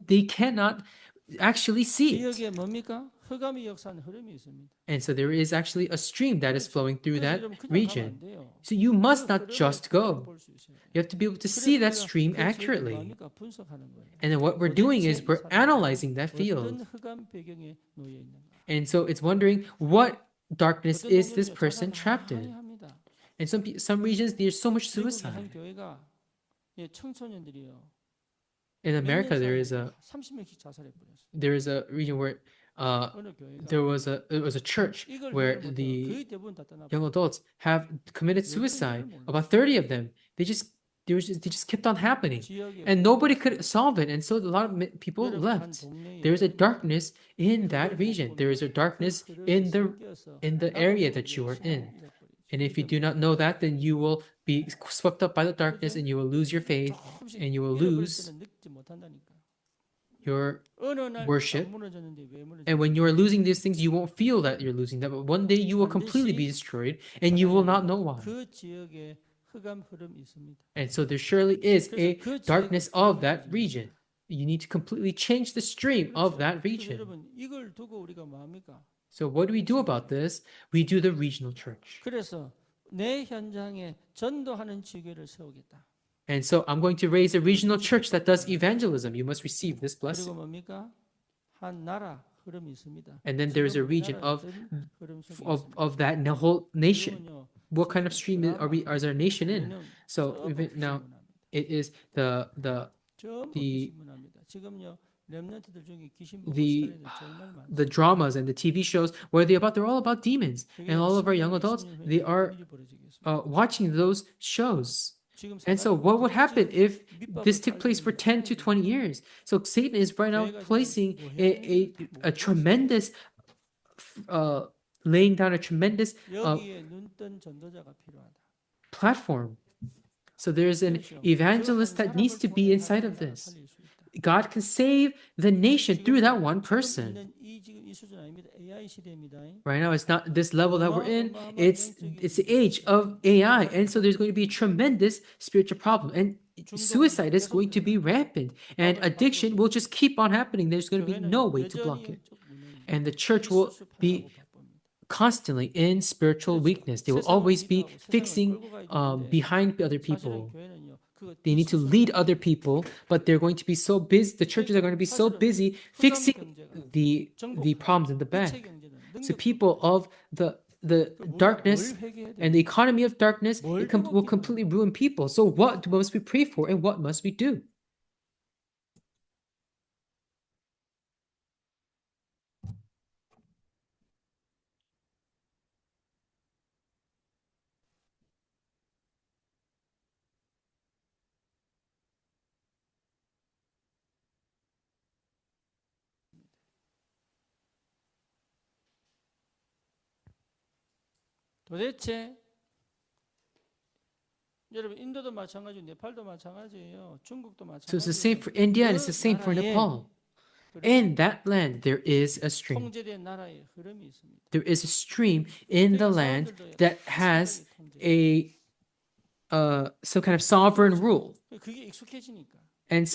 they cannot actually see it. And so there is actually a stream that is flowing through that region. So you must not just go. You have to be able to see that stream accurately. And then what we're doing is we're analyzing that field. And so it's wondering what darkness is this person trapped in. In some regions, there's so much suicide. In America, there is a region where it was a church where the young adults have committed suicide. About 30 of them. They just kept on happening, and nobody could solve it. And so a lot of people left. There is a darkness in that region. There is a darkness in the area that you are in. And if you do not know that, then you will be swept up by the darkness, and you will lose your faith, and you will lose your worship. And when you are losing these things, you won't feel that you're losing them. But one day you will completely be destroyed, and you will not know why. And so there surely is a darkness of that region. You need to completely change the stream of that region. So what do we do about this? We do the regional church. And so I'm going to raise a regional church that does evangelism. You must receive this blessing. And then there is a region of that whole nation. What kind of stream is our nation in? So even now, it is the dramas and the TV shows where they're all about demons, and all of our young adults, they are watching those shows. And so what would happen if this took place for 10 to 20 years? So Satan is right now placing a tremendous laying down a tremendous 여기에 눈뜬 전도자가 필요하다. platform. So there's an evangelist that needs to be inside of this. God can save the nation through that one person. Right now, it's not this level that we're in. It's the age of AI, and so there's going to be a tremendous spiritual problem, and suicide is going to be rampant, and addiction will just keep on happening. There's going to be no way to block it, and the church will be constantly in spiritual weakness. They will always be fixing behind other people. They need to lead other people, but they're going to be so busy. The churches are going to be so busy fixing the problems in the back. So people of the darkness and the economy of darkness will completely ruin people. So what must we pray for, and what must we do? 도대체 여러분 인도도 마찬가지고 네팔도 마찬가지예요. 중국도 마찬가지예요. So it's the same for India and it's the same for Nepal. In that land there is a stream. 통제된 나라의 흐름이 있습니다. There is a stream in the land that has a some kind of sovereign rule. 그게 익숙해지니까. And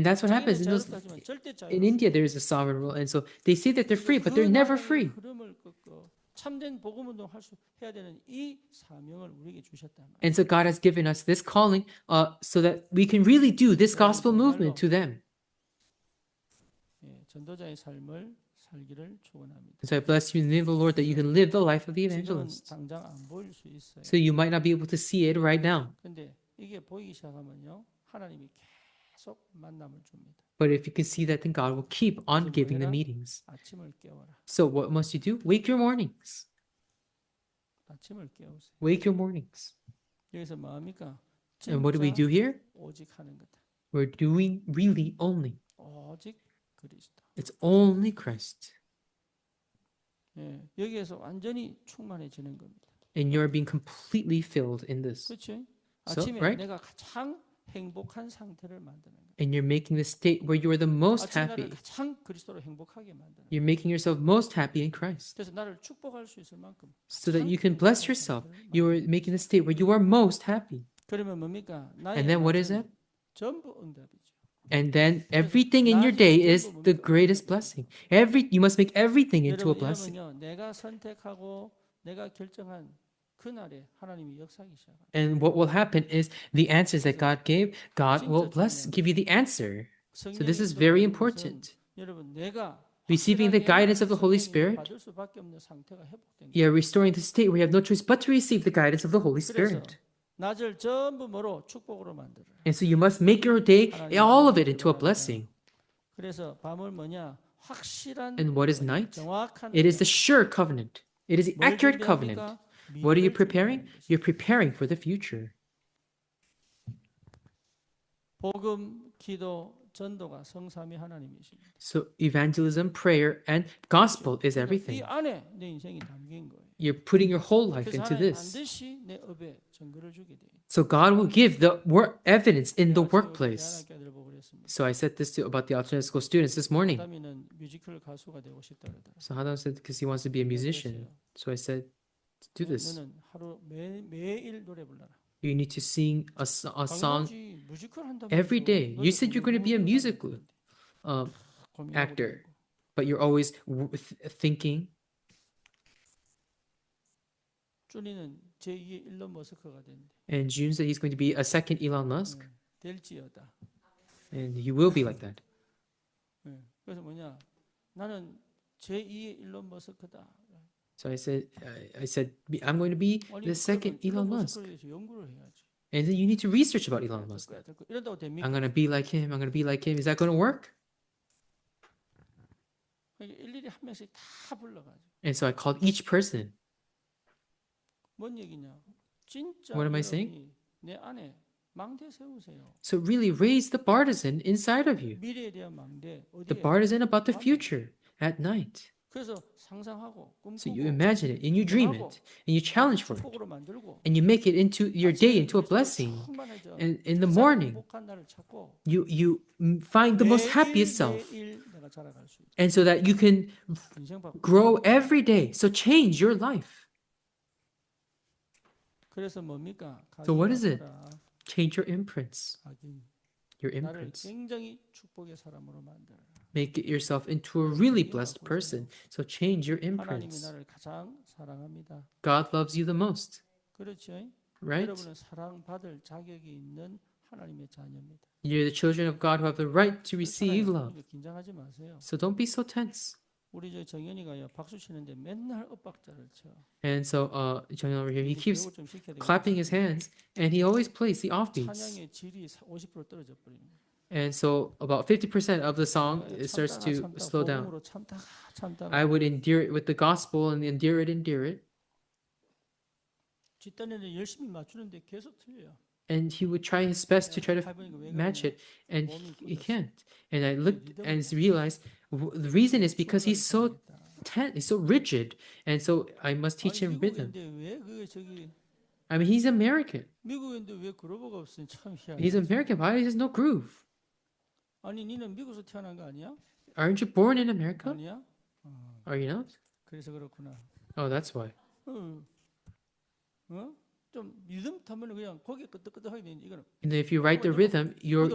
that's what happens in India. There is a sovereign rule, and so they say that they're free, but they're never free. 참된 복음 운동 해야 되는 이 사명을 우리에게 주셨단 말이에요. And so God has given us this calling, so that we can really do this gospel movement to them. 전도자의 삶을 살기를 축원합니다. So I bless you in the name of the Lord that you can live the life of the evangelist. 당장 안 보일 수 있어요. So you might not be able to see it right now. 근데 이게 보이기 시작하면요, 하나님이 계속 만남을 줍니다. But if you can see that, then God will keep on giving the meetings. 아침을 깨워라. So what must you do? Wake your mornings. 아침을 깨우세요. Wake your mornings. 여기서 뭐합니까? And what do we do here? 오직 하는 거다. We're doing really only. 오직 그리스도. It's only Christ. 예, 여기에서 완전히 충만해지는 겁니다. And you're being completely filled in this. 그렇죠? So, 아침에 right? 내가 가장 행복한 상태를 만드는 거예요. And you're making the state where you are the most 아침 나를 happy. 가장 그리스도로 행복하게 만드는 거예요. You're making yourself most happy in Christ. 그래서 나를 축복할 수 있을 만큼 So that you can bless yourself. You are making the state where you are most happy. 그러면 뭡니까? 나의 And then what is it? 전부 응답이죠. And then everything in your day is the greatest blessing. You must make everything into a blessing. 여러분요, 내가 선택하고 내가 결정한 그날에 하나님이 역사하기 시작합니다. And what will happen is the answers that God gave, God will give you the answer. So this is very important. 여러분, 내가 Receiving the guidance of the Holy Spirit, 받을 수밖에 없는 상태가 회복된 거예요. you're restoring the state where you have no choice but to receive the guidance of the Holy Spirit. 낮을 전부 뭐로 축복으로 만들어요. And so you must make your day, all of it, into a blessing. 그래서 밤을 뭐냐? 확실한 And what is night? 정확한 It is the sure covenant. It is the accurate covenant. What are you preparing? You're preparing for the future. 복음, 기도, 전도가 성삼위 하나님이십니다. So evangelism, prayer, and gospel is 이 everything. 안에 내 인생이 담긴 거예요. You're putting your whole life 그래서 into 하나님 this. 반드시 내 업에 증거를 주게 돼요. So God will give the evidence in the workplace. 대안학교들 보고 그랬습니다. So I said this about the alternate school students this morning. 하다미는 뮤지컬 가수가 되고 싶다 그러더라고요. So Hadam said because he wants to be a musician. So I said, do this. 너는 하루 매일 노래 불러라. You need to sing a song 당연하지, 뮤지컬 한다면 every day. You said you're going to be a musical 고민하고 actor, 있고. but you're always thinking. 준이는 제2의 일론 머스크가 된대. And June said he's going to be a second Elon Musk, 될지어다. and he will be like that. 그래서 뭐냐? 나는 제2의 일론 머스크다. So I said, I'm going to be the second Elon Musk. 연구를 해야지. And then you need to research about Elon Musk. 이런다고 됩니까? I'm going to be like him. I'm going to be like him. Is that going to work? 일일이 한 명씩 다 불러가지고. And so I called each person. 뭔 얘기냐? 진짜 What am I saying? 여러분이 내 안에 망대 세우세요. So really raise the partisan inside of you. 미래에 대한 망대 The 어디에? partisan about the future at night. 그래서 상상하고 So you 꿈꾸고 imagine it and you dream 기도하고 it and you challenge for it 축복으로 만들고 and you make it into your day into a blessing. And in the morning, 행복한 날을 찾고 you find the most happiest self. 매일 내가 자라갈 수 있다. And so that you can 인생 바꾸는 grow 거예요. every day. So change your life. 그래서 뭡니까? So what is it? 바꿔라. Change your imprints. 각인. Your 나를 imprints. 굉장히 축복의 사람으로 만들어. Make it yourself into a really blessed person. So change your 하나님이 imprints. 나를 가장 사랑합니다. God loves you the most, 그렇죠? right? 여러분은 사랑받을 자격이 있는 하나님의 자녀입니다. You're the children of God who have the right to receive love. 그러니까 긴장하지 마세요. So don't be so tense. 우리 저 정연이가요 박수 치는데 맨날 엇박자를 쳐. And so, John over here, he keeps 교육을 좀 시켜야 되겠다. clapping his hands, and he always plays the offbeats. 찬양의 질이 50% 떨어져 버립니다. And so, about 50% of the song it starts to slow down. 복음으로 참다가 I would endure it with the gospel and endure it. 뒷단에는 열심히 맞추는데 계속 틀려요. And he would try his best to try to match it, and he can't. And I looked and realized the reason is because he's so tense, he's so rigid, and so I must teach him rhythm. 왜 그게 저기 I mean, he's American. 미국인데 왜 그루브가 없으니 참 희한해. He's American. Why is no groove? 아니 니는 미국에서 태어난 거 아니야? Aren't you born in America? 아니야? Are you not? 그래서 그렇구나. Oh, that's why. 좀 리듬 타면 그냥 거기 끄덕끄덕하게 되는데 이거는 And if you write the rhythm, you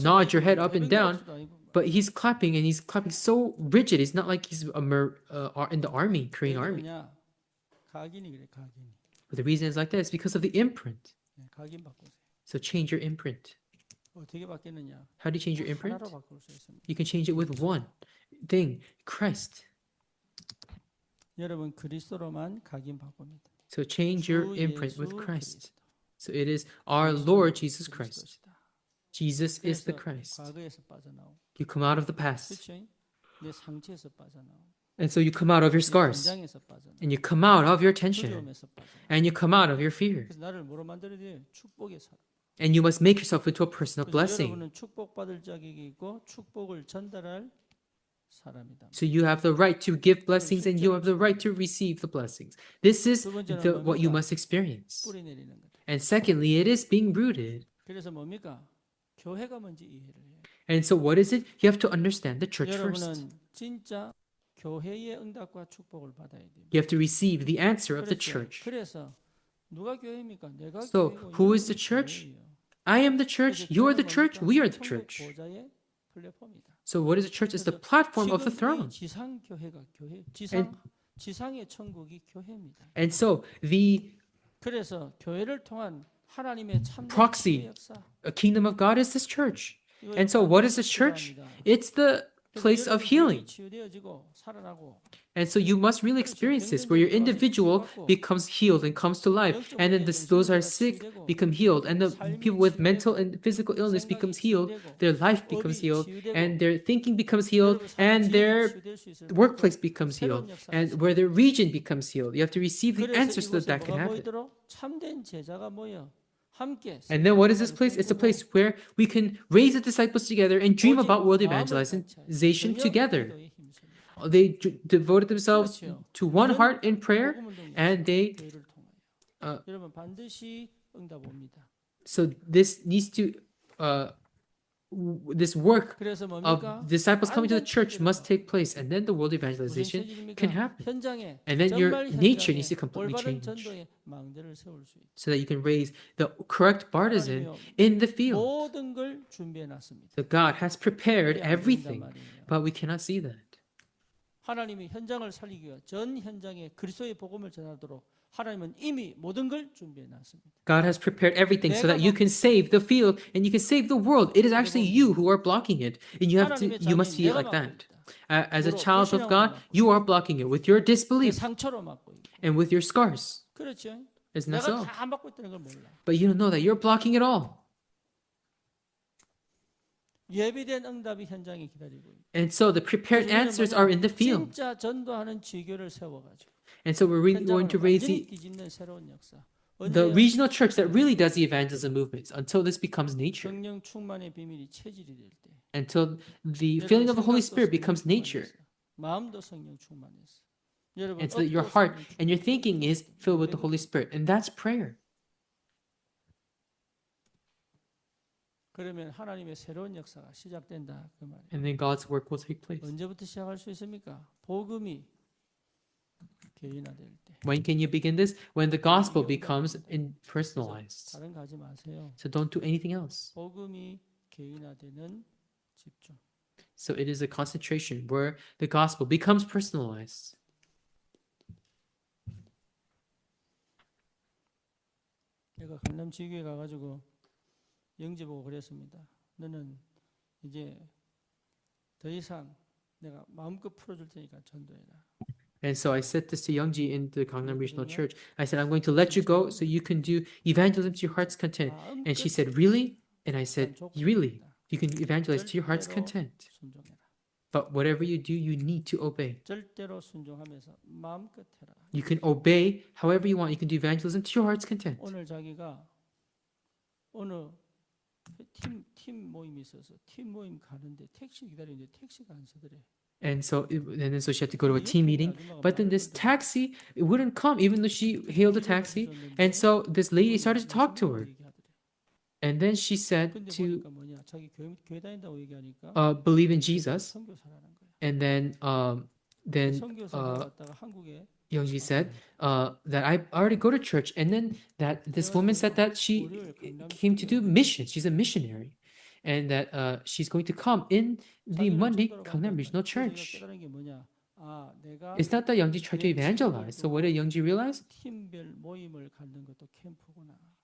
nod your head up and down. But he's clapping, and he's clapping so rigid. It's not like he's in the army, Korean army. 각인이 그래 각인. But the reason it's like that is because of the imprint. 각인 바꾸세요. So change your imprint. 어떻게 바뀌느냐? How do you change your imprint? 하나로 바꿀 수 있습니다. You can change it with one thing, Christ. 여러분 그리스도로만 각인 바꿉니다. So change your 주 imprint 예수 with Christ. 그리스도. So it is our Lord Jesus Christ. 그리스도시다. Jesus is the 그래서 Christ. 과거에서 빠져나오고, You come out of the past. 그렇죠? 내 상처에서 빠져나오고, And so you come out of your 내 scars. 긴장에서 빠져나오고, And you come out of your tension. 두려움에서 빠져나오고. And you come out of your fear. 그래서 나를 뭐로 만들어야 돼? 축복의 사람. And you must make yourself into a person of 그래서 blessing. 여러분은 축복받을 자격이 있고 축복을 전달할 사람이다. So you have the right to give blessings and you have the right to receive the blessings. This is what you must experience. 뿌리 내리는 것. And secondly, it is being rooted. 그래서 뭡니까? 교회가 뭔지 이해를 해요. And so what is it? You have to understand the church first. 여러분은 진짜 교회의 응답과 축복을 받아야 돼요. You have to receive the answer of the 그렇죠. church. 그래서 누가 교회입니까? 내가 So, 교회고 who is 여러분이 the church? 교회예요. I am the church, 그래서 you are the 교회는 church, 뭡니까? we are the 천국 church. 보좌의 플랫폼이다. So what is the church? It's the 그래서 platform of the 지금 이 throne. 지상 교회가 교회, 지상의 천국이 교회입니다. And so the 그래서 교회를 통한 하나님의 참된 proxy, 치유의 역사. kingdom of God is this church. 이거 And so what is the church? 필요합니다. It's the 그래서 place of 여러분 healing. 치유되어지고 살아나고 And so you must really experience this, where your individual becomes healed and comes to life, and then those are sick become healed, and the people with mental and physical illness becomes healed, their life becomes healed, and their thinking becomes healed, and their workplace becomes healed, and where their region becomes healed. You have to receive the answers so that can happen. 참된 제자가 모여 함께. And then what is this place? It's a place where we can raise the disciples together and dream about world evangelization together. They devoted themselves to one heart in prayer, and they. 여러분 반드시 응답 옵니다. So this needs to, this work 그래서 of 뭡니까? disciples coming to the church must take place, and then the world evangelization can happen. 현장에 And then your 정말 nature 현장에 needs to completely 올바른 change, 전도의 망대를 세울 수 있다. so that you can raise the correct partisan in the field. 모든 걸 준비해 놨습니다. So God has prepared everything, but we cannot see that. 하나님이 현장을 살리기 위해 전 현장에 그리스도의 복음을 전하도록 하나님은 이미 모든 걸 준비해 놨습니다. God has prepared everything so that you can save the field and you can save the world. It is actually you who are blocking it, and you must see it like that. As a child of God, you are blocking it with your disbelief 상처로 막고 있고. and with your scars. 그렇죠? Isn't that 내가 so? 다 막고 있다는 걸 몰라. But you don't know that you're blocking it all. 예비된 응답이 현장에 기다리고 있고. And so the prepared answers are in the field. 진짜 전도하는 지교를 세워가지고. And so we're really going to raise 뒤집는 새로운 역사. the regional church that really does the evangelism movements until this becomes nature. 성령 충만의 비밀이 체질이 될 때. Until the filling of the Holy Spirit becomes nature. 마음도 성령 충만해서. 여러분, And so that your heart and your thinking is filled with the Holy Spirit. And that's prayer. 그러면 하나님의 새로운 역사가 시작된다 그 말이에요. And then God's work will take place. 언제부터 시작할 수 있습니까? 복음이 개인화될 때. When can you begin this? When the gospel becomes personalized. 다른 거 하지 마세요. So don't do anything else. 복음이 개인화되는 집중. So it is a concentration where the gospel becomes personalized. 내가 강남 지교에 가가지고 영지 보고 그랬습니다. 너는 이제 더 이상 내가 마음껏 풀어줄 테니까 전도해라. And so I said this to Youngji in the Gangnam Regional Church. I said, I'm going to let you go so you can do evangelism to your heart's content. And she said, really? And I said, really? You can evangelize to your heart's content. 순종해라. But whatever you do, you need to obey. 절대로 순종하면서 마음껏 해라. You can obey however you want. You can do evangelism to your heart's content. 오늘 자기가 어느 팀 모임이 있어서 팀 모임 가는데 택시 기다리는데 택시가 안 서더래. And so she had to go to a team meeting. But then this taxi, it wouldn't come, even though she hailed a taxi. And so this lady started to talk to her. And then she said to believe in Jesus. And then Youngji said that I already go to church. And then that this woman said that she came to do mission. She's a missionary. And that she's going to come in the Monday Gangnam Regional Church. It's not that Youngji tried to evangelize. So what did Youngji realize?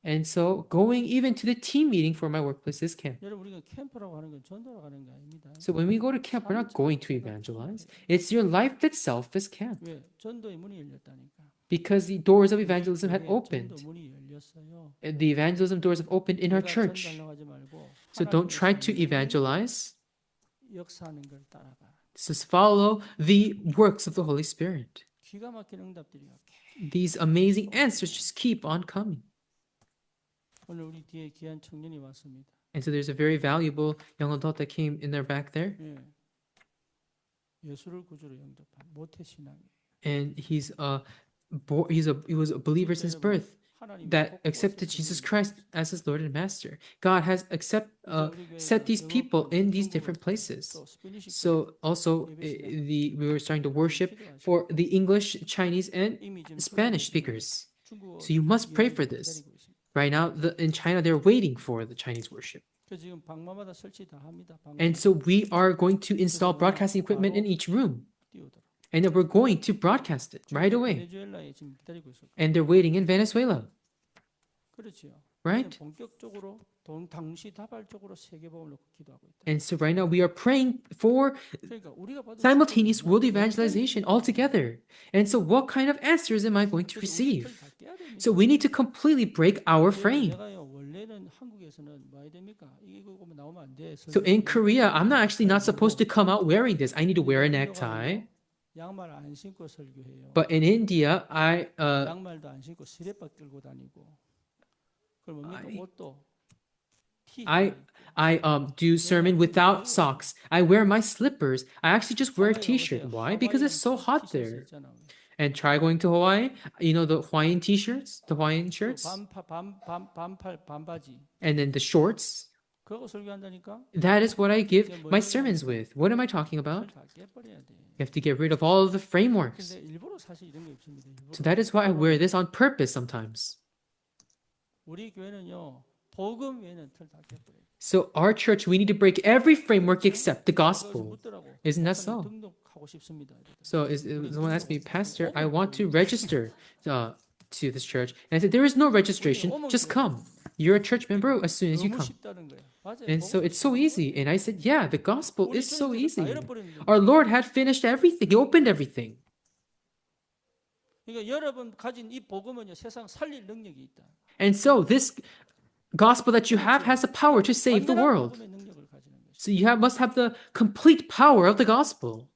And so going even to the team meeting for my workplace is camp. So when we go to camp, we're not going to evangelize. It's your life itself is camp. Because the doors of evangelism had opened. And the evangelism doors have opened in our church. So don't try to evangelize. Just follow the works of the Holy Spirit. These amazing answers just keep on coming. And so there's a very valuable young adult that came in their back there. And he was a believer since birth that accepted Jesus Christ as his Lord and Master. God has set these people in these different places. So also we were starting to worship for the English, Chinese, and Spanish speakers. So you must pray for this. Right now in China, they're waiting for the Chinese worship. And so we are going to install broadcasting equipment in each room. And then we're going to broadcast it right away. And they're waiting in Venezuela. Right? And so right now we are praying for simultaneous world evangelization altogether. And so what kind of answers am I going to receive? So we need to completely break our frame. So in Korea, I'm not supposed to come out wearing this. I need to wear a necktie. But in India, I do sermon without socks. I wear my slippers. I actually just wear a t-shirt. Why? Because it's so hot there. And try going to Hawaii. You know the Hawaiian t-shirts, the Hawaiian shirts, and then the shorts. That is what I give my sermons with. What am I talking about? You have to get rid of all of the frameworks. So that is why I wear this on purpose sometimes. So our church, we need to break every framework except the gospel. Isn't that so? So someone asked me, Pastor, I want to register to this church. And I said, there is no registration. Just come. You're a church member as soon as you come. And so it's so easy. And I said, yeah, the gospel is so easy. Our Lord had finished everything. He opened everything. And so this gospel that you have has the power to save the world. So you must have the complete power of the gospel.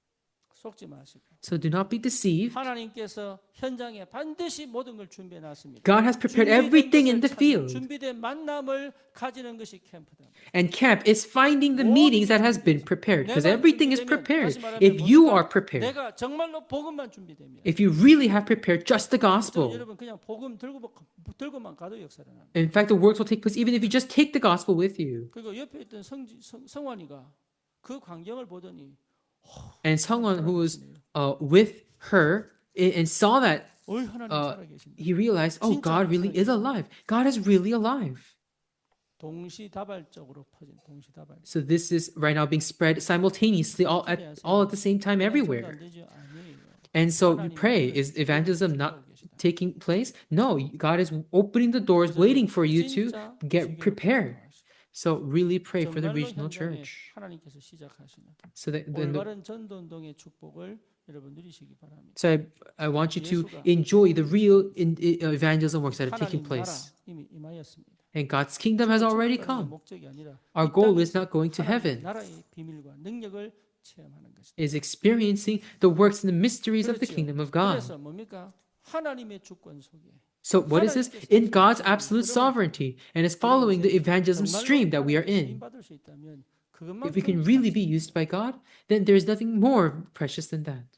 속지 마시고. So do not be deceived. 하나님께서 현장에 반드시 모든 걸 준비해 놨습니다. God has prepared everything in the field. 준비된 만남을 가지는 것이 캠프다. And camp is finding the meetings that has been prepared because everything is prepared. If you are prepared, 내가 정말로 복음만 준비되면, if you really have prepared just the gospel, 여러분 그냥 복음 들고만 가도 역사를 합니다. in fact, the works will take place even if you just take the gospel with you. 그리고 옆에 있던 성환이가 그 광경을 보더니 And someone who was with her and saw that, 하나님 살아계신다. he realized, oh, God really is alive. God is really alive. 동시다발적으로 퍼진 동시다발. So this is right now being spread simultaneously all at the same time everywhere. And so we pray, is evangelism not taking place? No, God is opening the doors, waiting for you to get prepared. So really pray for the regional church. 하나님께서 시작하시는 So that 올바른 전도운동의 축복을 여러분 누리시기 바랍니다. so I want you to enjoy the real evangelism works that are taking 하나님 나라 place. 이미 임하였습니다. And God's kingdom has already come. 목적이 아니라 Our goal is not going to heaven. 나라의 비밀과 능력을 체험하는 것이다. Is experiencing the works and the mysteries of the kingdom of God. 그래서 뭡니까? 하나님의 주권 속에 So what is this? In God's absolute sovereignty, and is following the evangelism stream that we are in. If we can really be used by God, then there is nothing more precious than that.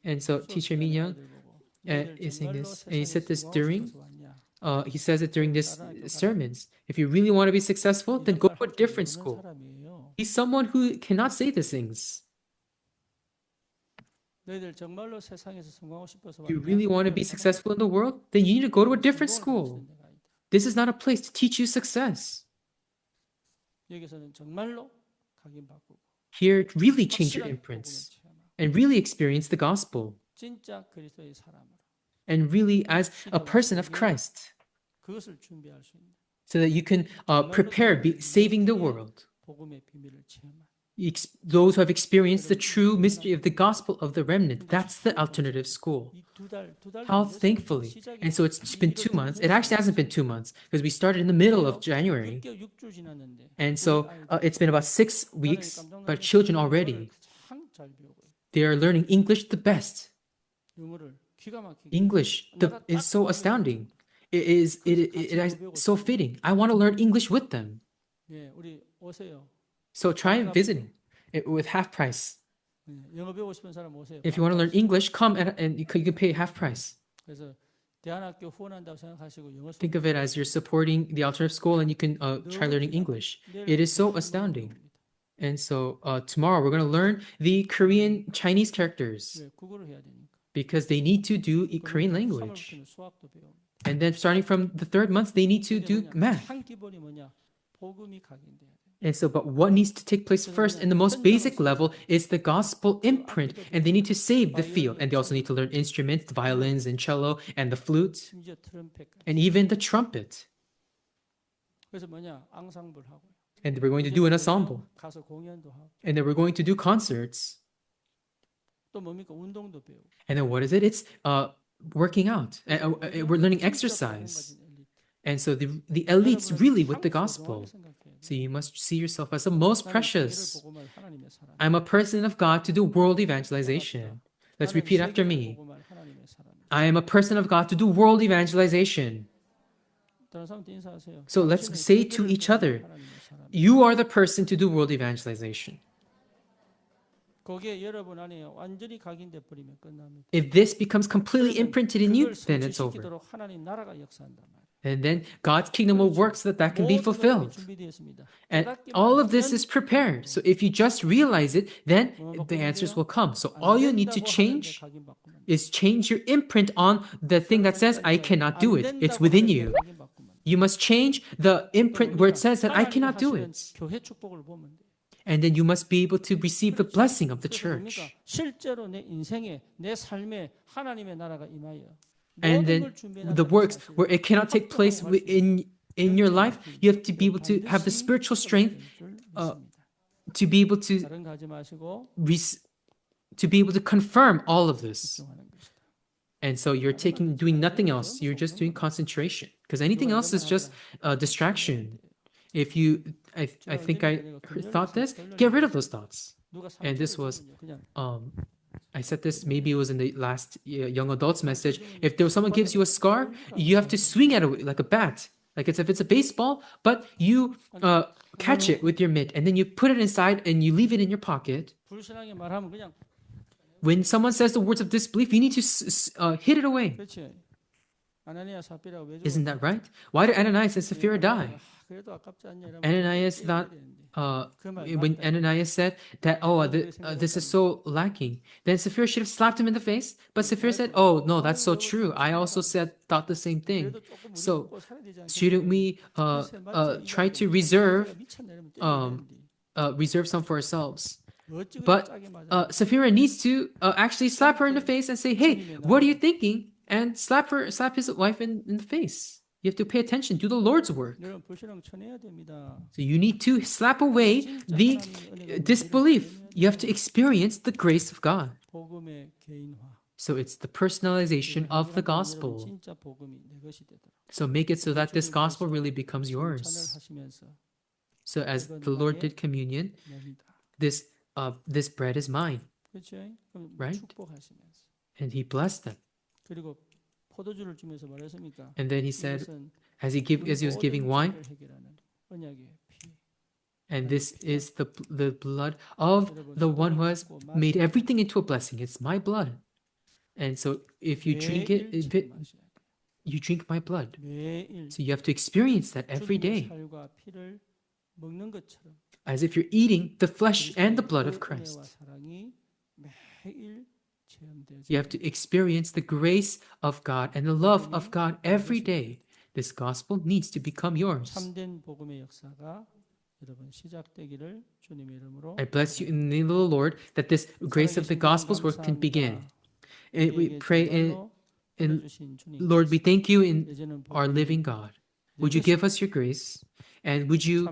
And so teacher Min Young is saying this, and he said this during, he says it during this sermons. If you really want to be successful, then go to a different school. He's someone who cannot say these things. If you really want to be successful in the world, then you need to go to a different school. This is not a place to teach you success. Here, really change your imprints and really experience the gospel. And really as a person of Christ, so that you can prepare saving the world. Those who have experienced the true mystery of the gospel of the remnant, that's the alternative school. How thankfully. And so it's been 2 months. It actually hasn't been 2 months because we started in the middle of January. And so it's been about 6 weeks, but children already, they are learning English the best. English is so astounding. It is so fitting. I want to learn English with them. So try visiting it with half price. If you want to learn English, come and you can pay half price. Think of it as you're supporting the alternative school and you can try learning English. It is so astounding. And so tomorrow we're going to learn the Korean Chinese characters because they need to do Korean language. And then starting from the 3rd month, they need to do math. And so, but what needs to take place first in the most basic level is the gospel imprint. And they need to save the field. And they also need to learn instruments, the violins and cello and the flute and even the trumpet. And we're going to do an ensemble. And then we're going to do concerts. And then what is it? It's working out. We're learning exercise. And so the elites really with the gospel. So you must see yourself as the most precious. I'm a person of God to do world evangelization. Let's repeat after me. I am a person of God to do world evangelization. So let's say to each other, you are the person to do world evangelization. If this becomes completely imprinted in you, then it's over. And then God's kingdom will work so that that can be fulfilled. And all of this is prepared. So if you just realize it, then the answers will come. So all you need to change is change your imprint on the thing that says, I cannot do it. It's within you. You must change the imprint where it says that I cannot do it. And then you must be able to receive the blessing of the church. And then the works where it cannot take place in your life, you have to be able to have the spiritual strength to be able to confirm all of this. And so you're doing nothing else. You're just doing concentration because anything else is just a distraction. If you, I think I thought this, get rid of those thoughts. 누가 And this was, 그냥 I said this, maybe it was in the last young adults message. If there someone gives you a scar, you have to swing at it like a bat, like it's if it's a baseball, but you catch it with your mitt and then you put it inside and you leave it in your pocket. 불신하게 말하면 그냥 When someone says the words of disbelief, you need to hit it away. 그렇지. 아나니아 삽비라가 왜 Isn't that right? Why did Ananias and Sapphira die? 그래도 아깝지 않냐 이러면 Ananias thought, when Ananias said that, this is so lacking, then Sapphira should have slapped him in the face. But Sapphira said, oh, no, that's so true. I also thought the same thing. So shouldn't we try to reserve some for ourselves? But Sapphira needs to actually slap her in the face and say, hey, what are you thinking? And slap his wife in the face. You have to pay attention, do the Lord's work. So you need to slap away the disbelief. You have to experience the grace of God. So it's the personalization of the gospel. So make it so that this gospel really becomes yours. So as the Lord did communion, this bread is mine, right? And he blessed them. 그리고 포도주를 주면서 말했습니까? And then he said, as he was giving wine, and this is the blood of the one who has made everything into a blessing. It's my blood. And so if you drink it, you drink my blood. So you have to experience that every day, as if you're eating the flesh and the blood of Christ. You have to experience the grace of God and the love of God every day. This gospel needs to become yours. I bless you in the name of the Lord that this grace of the gospel's work can begin. And we pray in Lord, we thank you in our living God. Would you give us your grace? And would you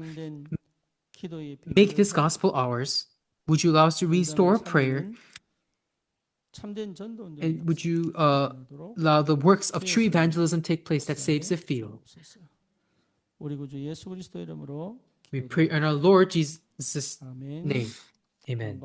make this gospel ours? Would you allow us to restore prayer? And would you allow the works of true evangelism take place that saves the field? We pray in our Lord Jesus' name. Amen.